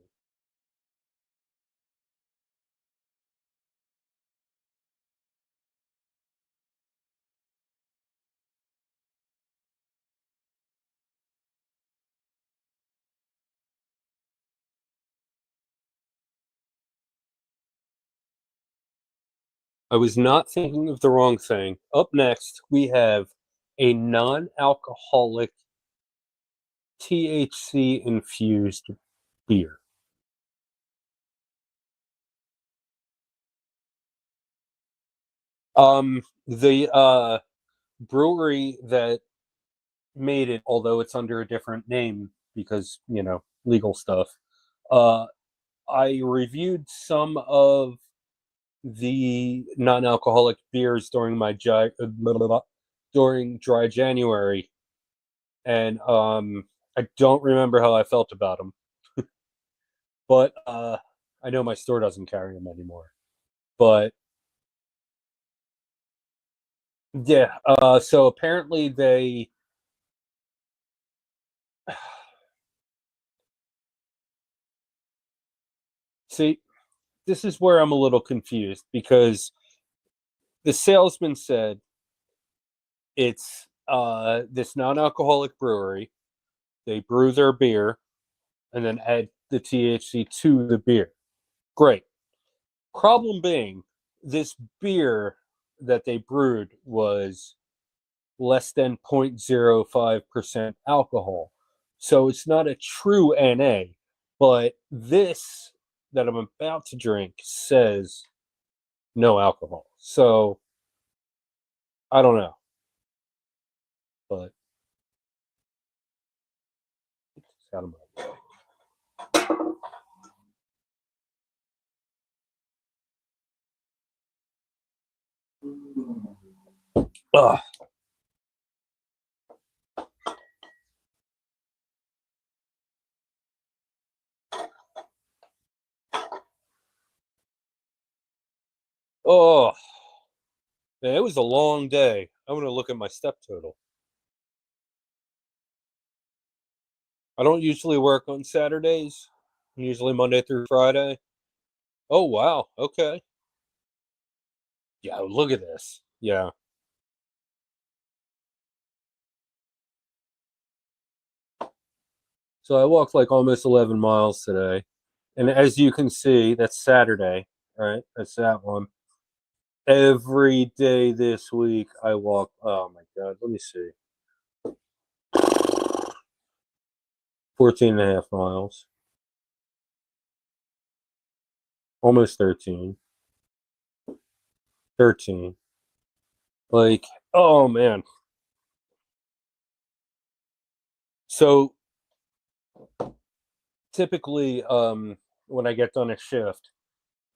I was not thinking of the wrong thing. Up next, we have a non-alcoholic THC infused beer. The brewery that made it, although it's under a different name because legal stuff. Uh, I reviewed some of the non-alcoholic beers during during dry January, and I don't remember how I felt about them, but I know my store doesn't carry them anymore. But yeah, so apparently they see. This is where I'm a little confused because the salesman said it's this non-alcoholic brewery. They brew their beer and then add the THC to the beer. Great. Problem being, this beer that they brewed was less than 0.05% alcohol. So it's not a true NA, but this that I'm about to drink says no alcohol. So I don't know, but it's out of my Ugh. Oh, man, it was a long day. I'm going to look at my step total. I don't usually work on Saturdays, usually Monday through Friday. Oh, wow. Okay. Yeah, look at this. Yeah. So I walked like almost 11 miles today. And as you can see, that's Saturday, right? That's that one. Every day this week, I walk. Oh my God. Let me see. 14 and a half miles. Almost 13. 13. Like, oh man. So typically, when I get done a shift,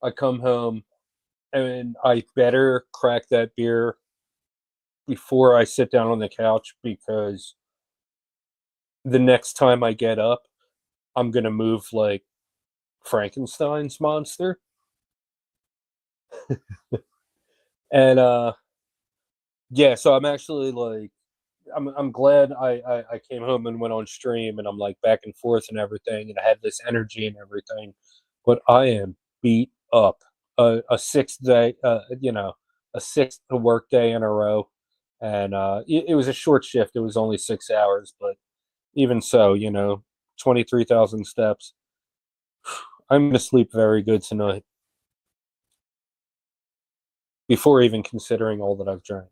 I come home and I better crack that beer before I sit down on the couch because the next time I get up, I'm gonna move like Frankenstein's monster. And yeah, so I'm actually like I'm glad I came home and went on stream and I'm like back and forth and everything and I had this energy and everything, but I am beat up. A 6 day, a sixth work day in a row, and it was a short shift. It was only 6 hours, but even so, 23,000 steps. I'm gonna sleep very good tonight before even considering all that I've drank.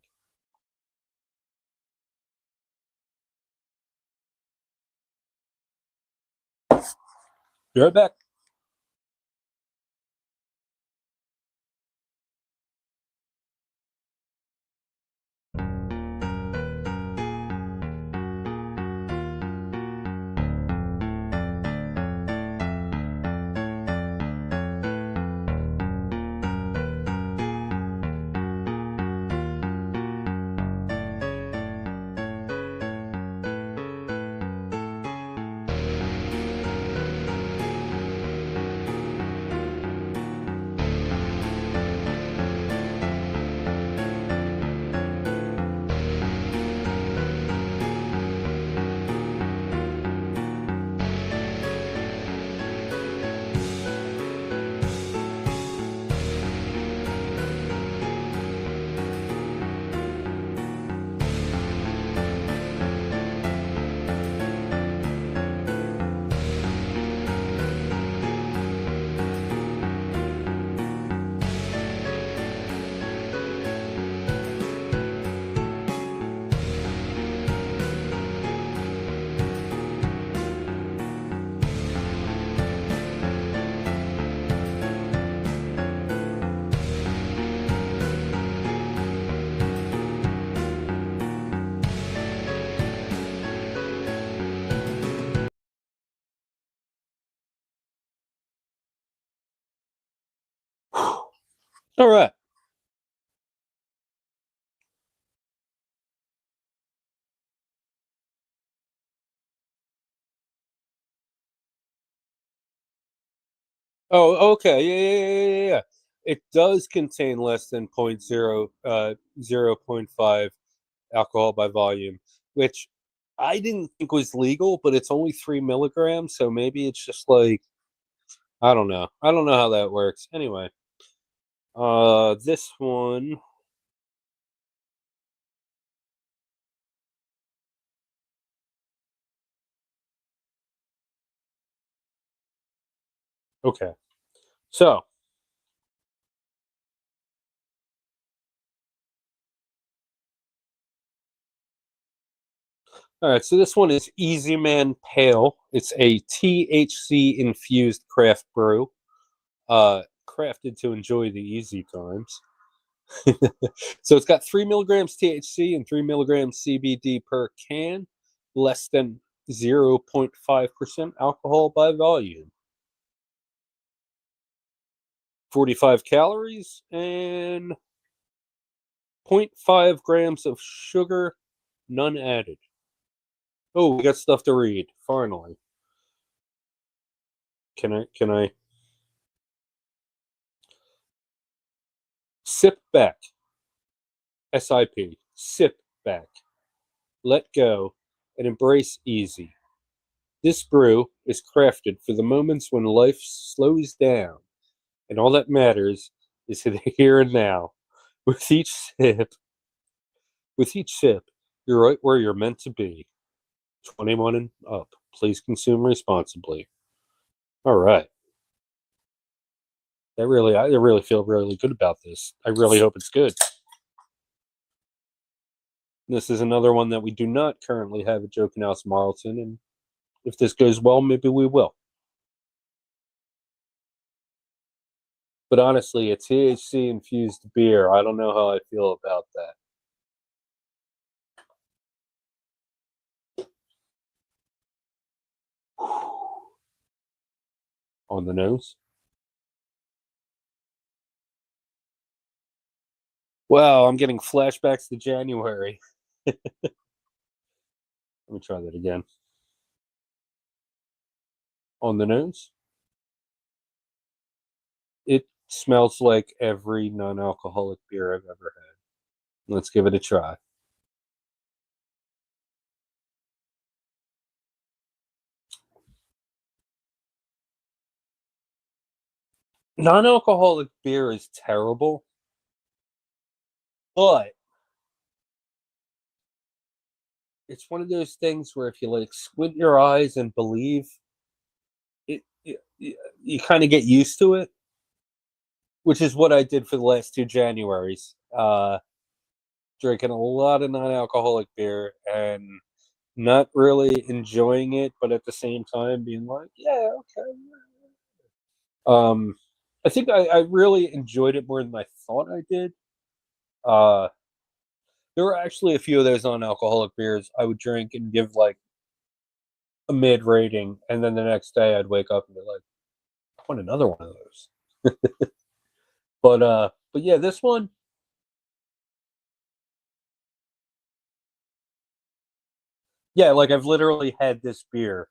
Be right back. All right. Oh, okay. Yeah. It does contain less than 0.5 alcohol by volume, which I didn't think was legal, but it's only 3 milligrams, so maybe it's just like I don't know. I don't know how that works. Anyway, this one. Okay, so all right, so this one is Easy Man Pale. It's a THC infused craft brew, crafted to enjoy the easy times. So it's got 3 milligrams THC and 3 milligrams CBD per can, less than 0.5% alcohol by volume. 45 calories and 0.5 grams of sugar, none added. Oh, we got stuff to read. Finally, can I sip back? SIP. Sip back. Let go and embrace easy. This brew is crafted for the moments when life slows down, and all that matters is the here and now. With each sip, with each sip, you're right where you're meant to be. 21 and up. Please consume responsibly. All right. I really feel really good about this. I really hope it's good. This is another one that we do not currently have at Joking House Marlton, and if this goes well, maybe we will. But honestly, a THC infused beer, I don't know how I feel about that. On the nose. Wow, I'm getting flashbacks to January. Let me try that again. On the nose. It smells like every non alcoholic beer I've ever had. Let's give it a try. Non alcoholic beer is terrible, but it's one of those things where if you like squint your eyes and believe, you kind of get used to it, which is what I did for the last 2 Januaries. Drinking a lot of non-alcoholic beer and not really enjoying it, but at the same time being like, yeah, okay. I think I really enjoyed it more than I thought I did. Uh, there were actually a few of those non-alcoholic beers I would drink and give like a mid rating, and then the next day I'd wake up and be like, I want another one of those. But yeah, this one, yeah, like I've literally had this beer,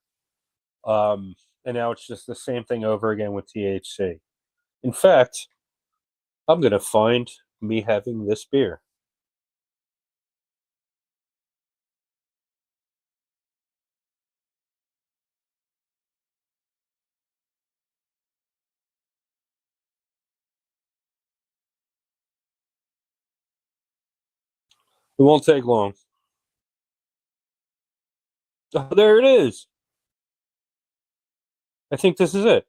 and now it's just the same thing over again with THC. In fact, I'm gonna find me having this beer. It won't take long. Oh, there it is. I think this is it.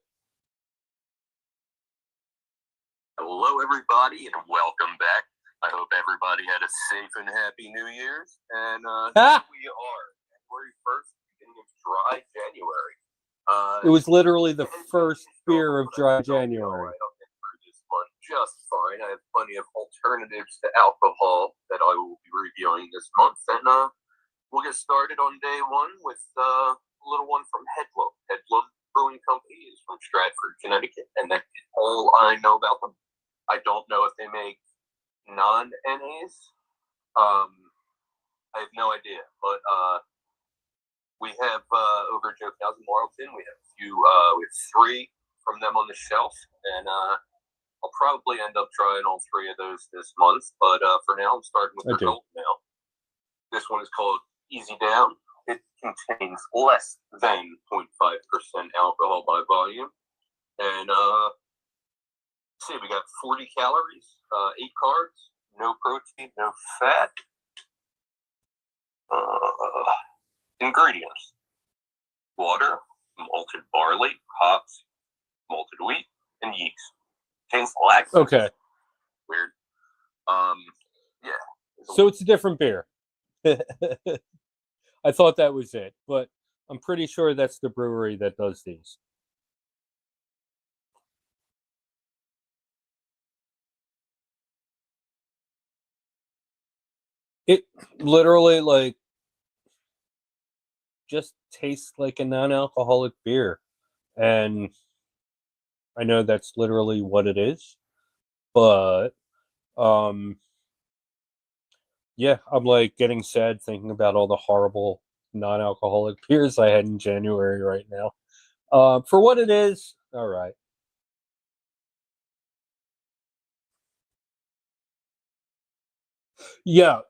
Hello, everybody, and welcome back. I hope everybody had a safe and happy New Year's. And here we are, January 1st, beginning of dry January. It was literally the first beer of dry January. I'll get through this one just fine. I have plenty of alternatives to alcohol that I will be reviewing this month. And we'll get started on day one with a little one from Headlum. Headlum Brewing Company is from Stratford, Connecticut, and that is all I know about them. I don't know if We have over Joe Cows in Marlton. We have we have 3 from them on the shelf, and I'll probably end up trying all 3 of those this month. But for now, I'm starting with the Golden Ale. This one is called Easy Down. It contains less than 0.5% alcohol by volume, and see, we got 40 calories, 8 carbs, no protein, no fat. Ingredients: water, malted barley, hops, malted wheat, and yeast. Contains lactose. Okay. Weird. Yeah. So it's a different beer. I thought that was it, but I'm pretty sure that's the brewery that does these. It literally, like, just tastes like a non-alcoholic beer. And I know that's literally what it is. But, yeah, I'm, like, getting sad thinking about all the horrible non-alcoholic beers I had in January right now. For what it is, all right. Yeah.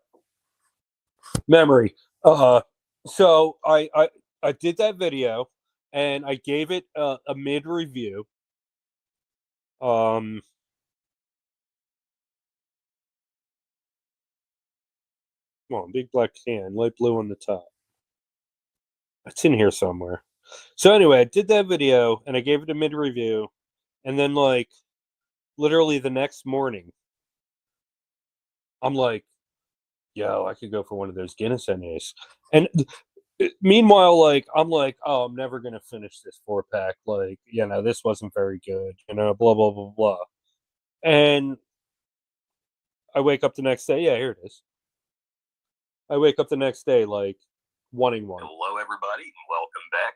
Memory. So I did that video, and I gave it a mid review. Come on, big black can, light blue on the top. It's in here somewhere. So anyway, I did that video, and I gave it a mid review, and then, like, literally the next morning, I'm like, yo, I could go for one of those Guinness NAs. And meanwhile, like, I'm like, oh, I'm never gonna finish this 4-pack. Like, this wasn't very good. Blah blah blah blah. And I wake up the next day. Yeah, here it is. I wake up the next day, like, wanting one. Hello, everybody, and welcome back.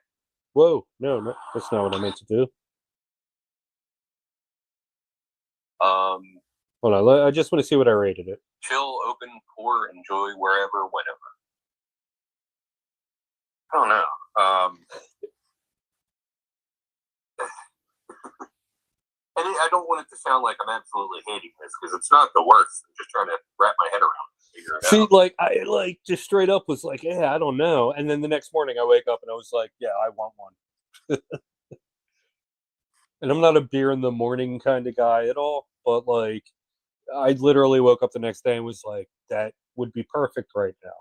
Whoa, no, that's not what I meant to do. Hold on, I just want to see what I rated it. Chill, open, pour, enjoy wherever, whenever. I don't know. And I don't want it to sound like I'm absolutely hating this, because it's not the worst. I'm just trying to wrap my head around it, figure it out. Like, I, like, just straight up was like, yeah, I don't know. And then the next morning I wake up and I was like, yeah, I want one. And I'm not a beer in the morning kind of guy at all, but, like, I literally woke up the next day and was like, that would be perfect right now.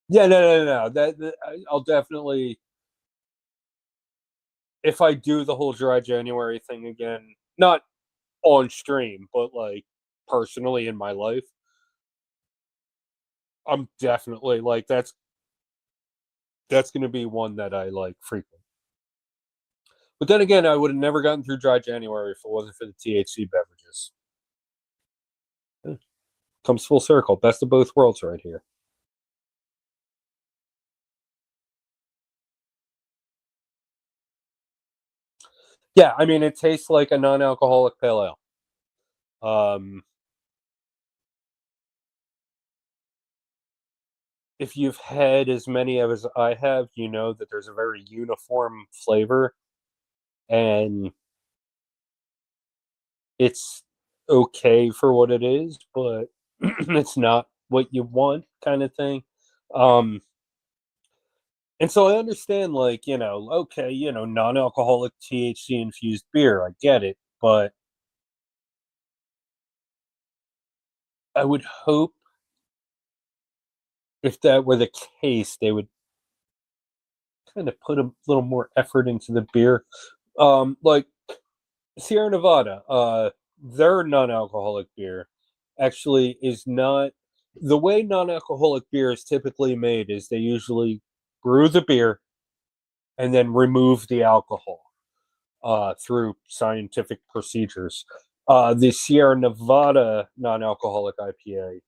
Yeah, no. That I'll definitely, if I do the whole dry January thing again, not on stream, but, like, personally in my life, I'm definitely, like, that's going to be one that I, like, frequent. But then again, I would have never gotten through dry January if it wasn't for the THC beverages. Comes full circle. Best of both worlds right here. Yeah, I mean, it tastes like a non-alcoholic pale ale. If you've had as many of as I have, you know that there's a very uniform flavor, and it's okay for what it is, but it's not what you want, kind of thing. And so I understand, like, okay, non-alcoholic THC infused beer, I get it, but I would hope if that were the case, they would kind of put a little more effort into the beer. Like Sierra Nevada, their non-alcoholic beer actually is not the way non-alcoholic beer is typically made. Is they usually brew the beer and then remove the alcohol through scientific procedures. The Sierra Nevada non-alcoholic IPA,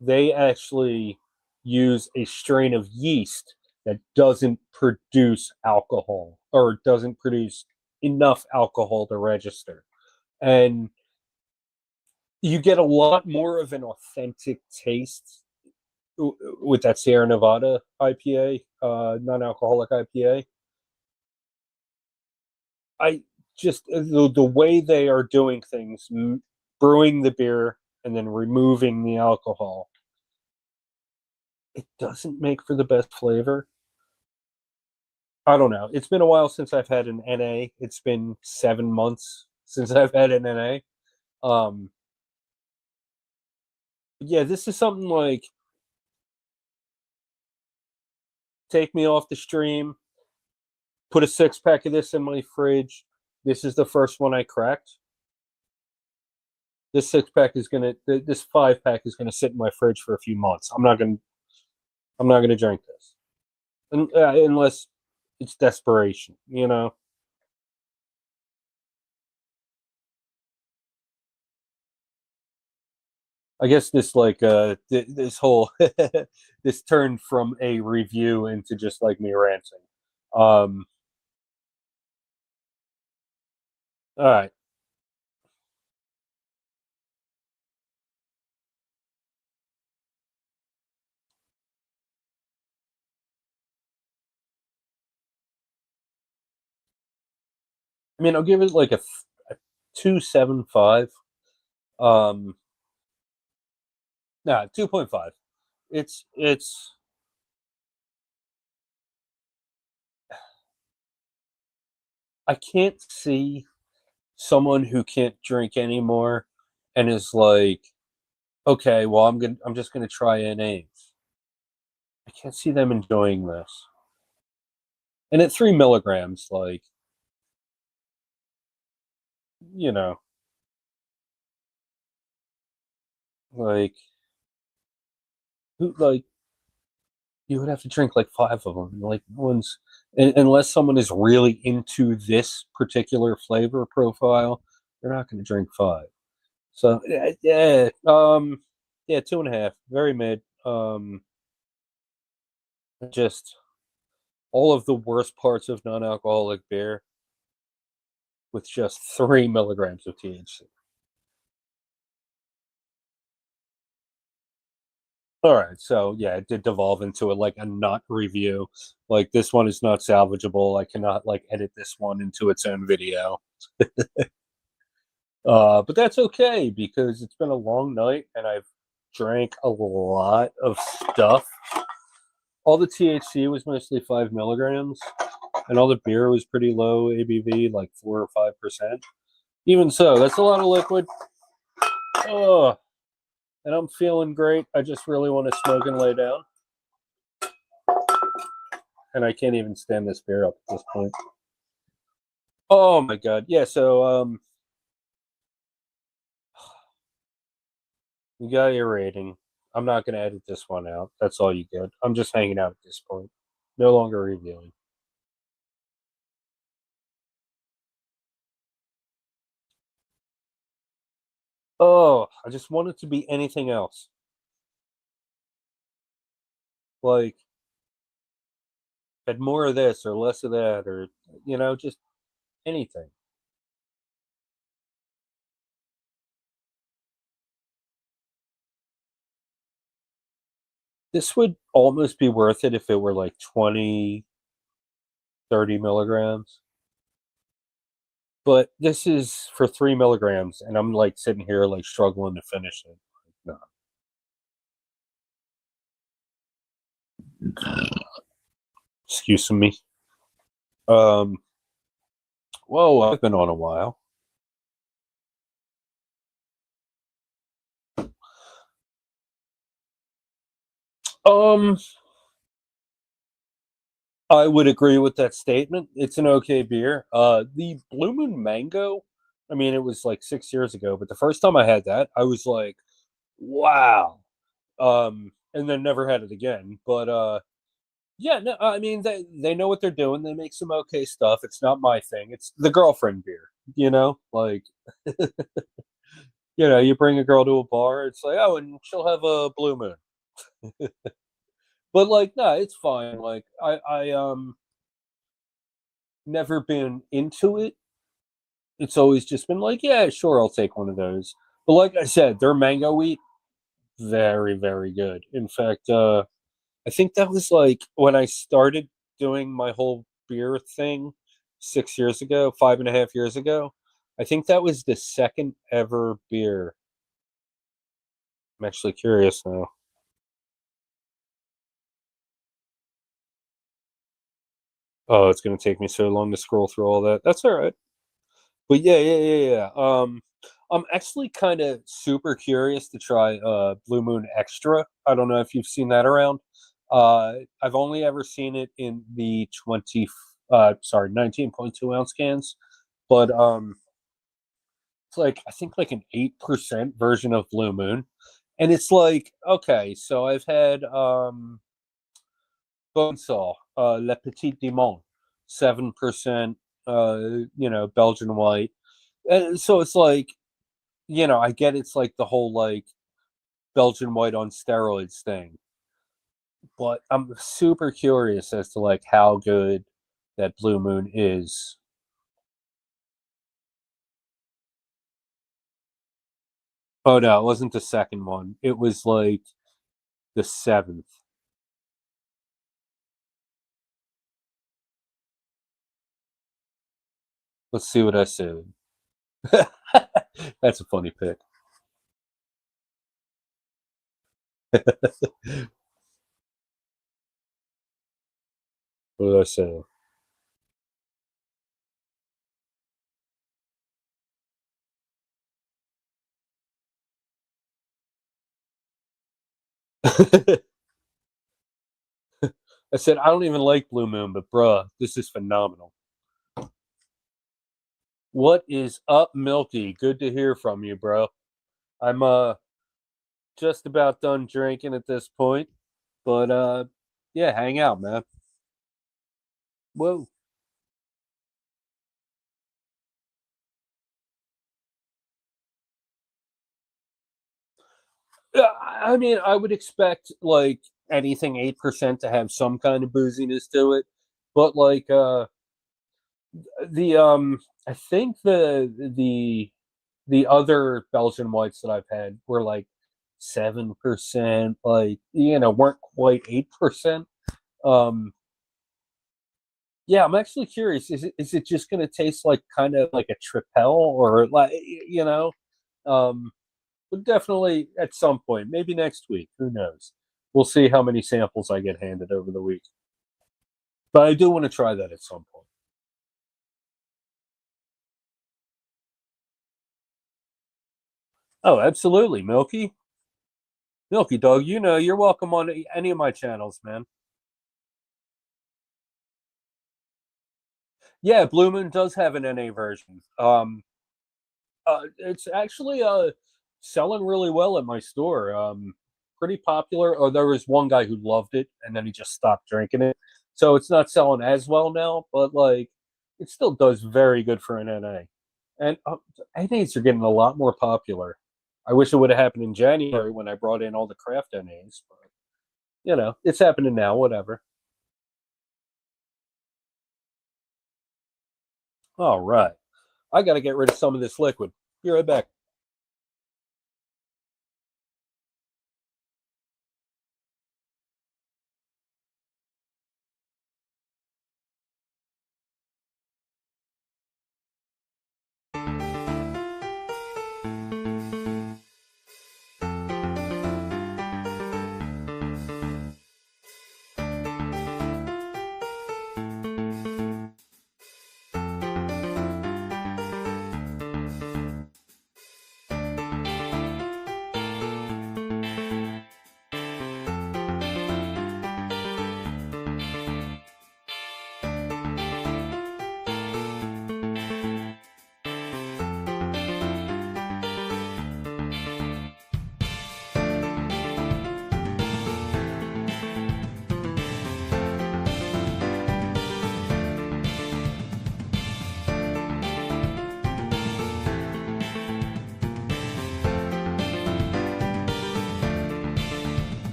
they actually use a strain of yeast that doesn't produce alcohol, or doesn't produce enough alcohol to register. And you get a lot more of an authentic taste with that Sierra Nevada IPA, non-alcoholic IPA. I just the way they are doing things, brewing the beer and then removing the alcohol, it doesn't make for the best flavor. I don't know. It's been a while since I've had an NA. It's been 7 months since I've had an NA. Yeah, this is something like take me off the stream, put a 6-pack of this in my fridge. This is the first one I cracked. This 6-pack is this 5-pack is gonna sit in my fridge for a few months. I'm not gonna drink this, unless it's desperation, you know. I guess this this whole this turned from a review into just like me ranting. All right. I mean, I'll give it like a 2.75. Nah, 2.5. It's I can't see someone who can't drink anymore and is like, okay, well, I'm just gonna try NAs. I can't see them enjoying this. And at 3 milligrams, like, you know, like, like you would have to drink like 5 of them. Like, no one's unless someone is really into this particular flavor profile, they're not going to drink 5. So yeah, 2.5, very mid. Just all of the worst parts of non-alcoholic beer with just 3 milligrams of THC. All right, so yeah, it did devolve into a not review. Like, this one is not salvageable. I cannot like edit this one into its own video. But that's okay because it's been a long night and I've drank a lot of stuff. All the THC was mostly 5 milligrams, and all the beer was pretty low ABV, like 4 or 5%. Even so, that's a lot of liquid. Oh, and I'm feeling great. I just really want to smoke and lay down. And I can't even stand this beer up at this point. Oh my god. Yeah, so you got your rating. I'm not gonna edit this one out. That's all you get. I'm just hanging out at this point. No longer reviewing. Oh, I just want it to be anything else. Like, had more of this or less of that, or just anything. This would almost be worth it if it were like 20, 30 milligrams. But this is for 3 milligrams, and I'm like sitting here like struggling to finish it. No. Excuse me. Whoa, I've been on a while. I would agree with that statement. It's an okay beer. The Blue Moon Mango, I mean, it was like 6 years ago, but the first time I had that, I was like, wow. And then never had it again. But yeah, no, I mean, they know what they're doing. They make some okay stuff. It's not my thing. It's the girlfriend beer, like, you bring a girl to a bar, it's like, oh, and she'll have a Blue Moon. But like, no, it's fine. Like, I never been into it. It's always just been like, yeah, sure, I'll take one of those. But like I said, their mango wheat, very, very good. In fact, I think that was like when I started doing my whole beer thing 6 years ago, 5.5 years ago. I think that was the second ever beer. I'm actually curious now. Oh, it's gonna take me so long to scroll through all that. That's all right. But yeah, yeah, yeah, yeah. I'm actually kind of super curious to try Blue Moon Extra. I don't know if you've seen that around. I've only ever seen it in the 19.2 ounce cans, but it's like I think like an 8% version of Blue Moon, and it's like okay, so I've had Bonesaw, Le Petit Dimon, 7%, Belgian white. And so it's like, I get it's like the whole like Belgian white on steroids thing, but I'm super curious as to like how good that Blue Moon is. Oh no, it wasn't the second one. It was like the seventh. Let's see what I said. That's a funny pick. What did I say? I said I don't even like Blue Moon, but bruh, this is phenomenal. What is up, Milky? Good to hear from you, bro. I'm just about done drinking at this point, but yeah, hang out, man. Whoa. I mean, I would expect like anything 8% to have some kind of booziness to it, but like the I think the other Belgian whites that I've had were like 7%, like weren't quite 8%. Um, yeah, I'm actually curious. Is it just going to taste like kind of like a Tripel or like Um, but definitely at some point, maybe next week. Who knows? We'll see how many samples I get handed over the week. But I do want to try that at some point. Oh, absolutely, Milky. Milky Dog, you're welcome on any of my channels, man. Yeah, Blue Moon does have an NA version. It's actually selling really well at my store. Pretty popular. Oh, there was one guy who loved it, and then he just stopped drinking it. So it's not selling as well now, but like it still does very good for an NA. And NAs are getting a lot more popular. I wish it would have happened in January when I brought in all the craft NAs, but it's happening now. Whatever. All right, I got to get rid of some of this liquid. Be right back.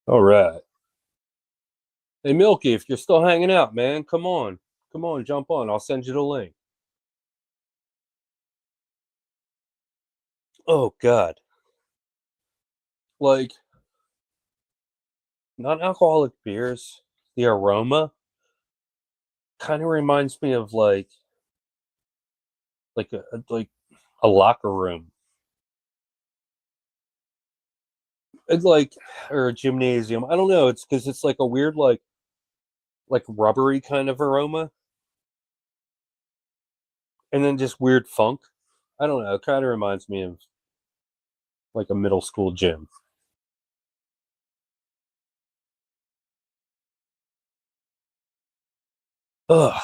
All right. Hey, Milky, if you're still hanging out, man, come on. Come on, jump on. I'll send you the link. Oh God, like non-alcoholic beers, the aroma kind of reminds me of like a locker room. It's like or a gymnasium. I don't know. It's because it's like a weird like rubbery kind of aroma, and then just weird funk. I don't know. It kind of reminds me of like a middle school gym. Ugh.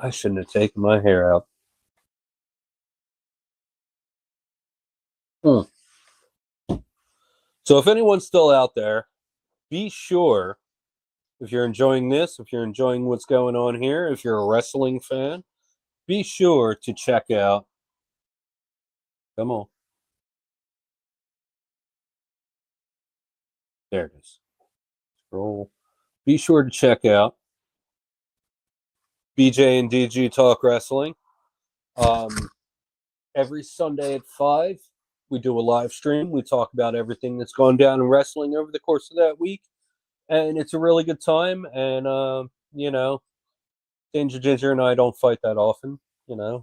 I shouldn't have taken my hair out. Hmm. So if anyone's still out there, be sure if you're enjoying this, if you're enjoying what's going on here, if you're a wrestling fan, be sure to check out. Come on, there it is. Scroll. Be sure to check out BJ and DG Talk Wrestling. Um, every Sunday at 5, we do a live stream. We talk about everything that's gone down in wrestling over the course of that week. And it's a really good time. And, Danger Ginger and I don't fight that often,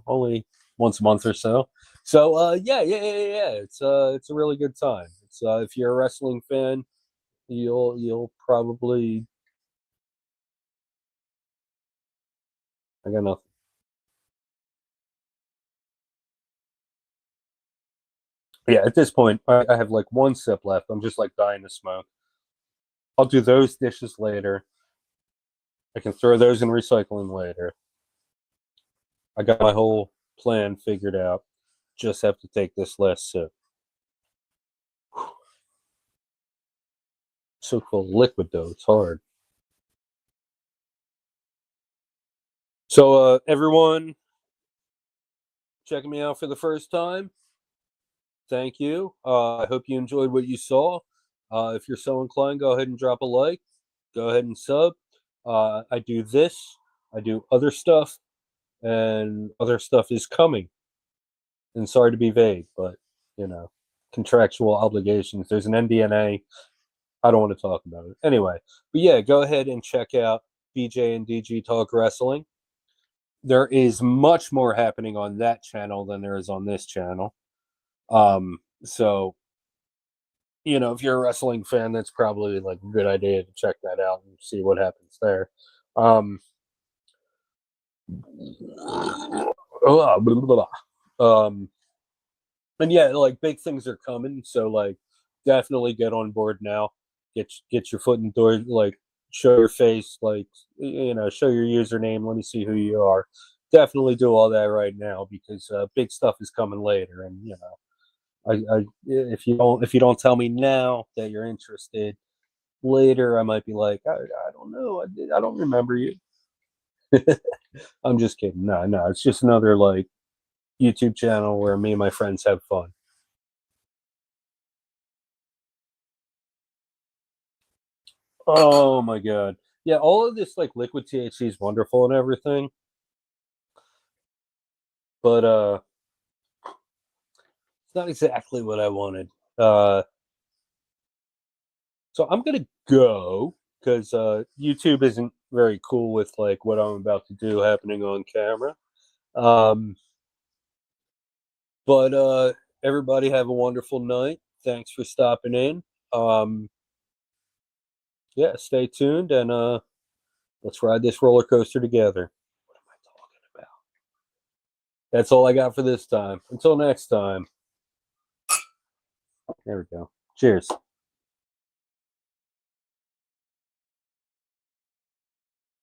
only once a month or so. So, yeah. It's a really good time. It's if you're a wrestling fan, you'll probably. I got nothing. Yeah, at this point, I have like one sip left. I'm just like dying to smoke. I'll do those dishes later. I can throw those in recycling later. I got my whole plan figured out. Just have to take this last sip. So full of liquid though, it's hard. So everyone checking me out for the first time, thank you. I hope you enjoyed what you saw. If you're so inclined, go ahead and drop a like. Go ahead and sub. I do this. I do other stuff, and other stuff is coming. And sorry to be vague, but contractual obligations. There's an NDNA. I don't want to talk about it anyway. But yeah, go ahead and check out BJ and DG Talk Wrestling. There is much more happening on that channel than there is on this channel. So if you're a wrestling fan, that's probably like a good idea to check that out and see what happens there. Blah, blah, blah. And yeah, like big things are coming, so like definitely get on board now. Get your foot in the door, like show your face, like show your username. Let me see who you are. Definitely do all that right now because big stuff is coming later, and if you don't tell me now that you're interested, later I might be like, I don't know, I don't remember you. I'm just kidding. No, it's just another like YouTube channel where me and my friends have fun. Oh my god. Yeah, all of this like liquid THC is wonderful and everything, but it's not exactly what I wanted. Uh so I'm gonna go because YouTube isn't very cool with like what I'm about to do happening on camera. Um but everybody have a wonderful night. Thanks for stopping in. Um yeah, stay tuned and let's ride this roller coaster together. What am I talking about? That's all I got for this time. Until next time. There we go. Cheers.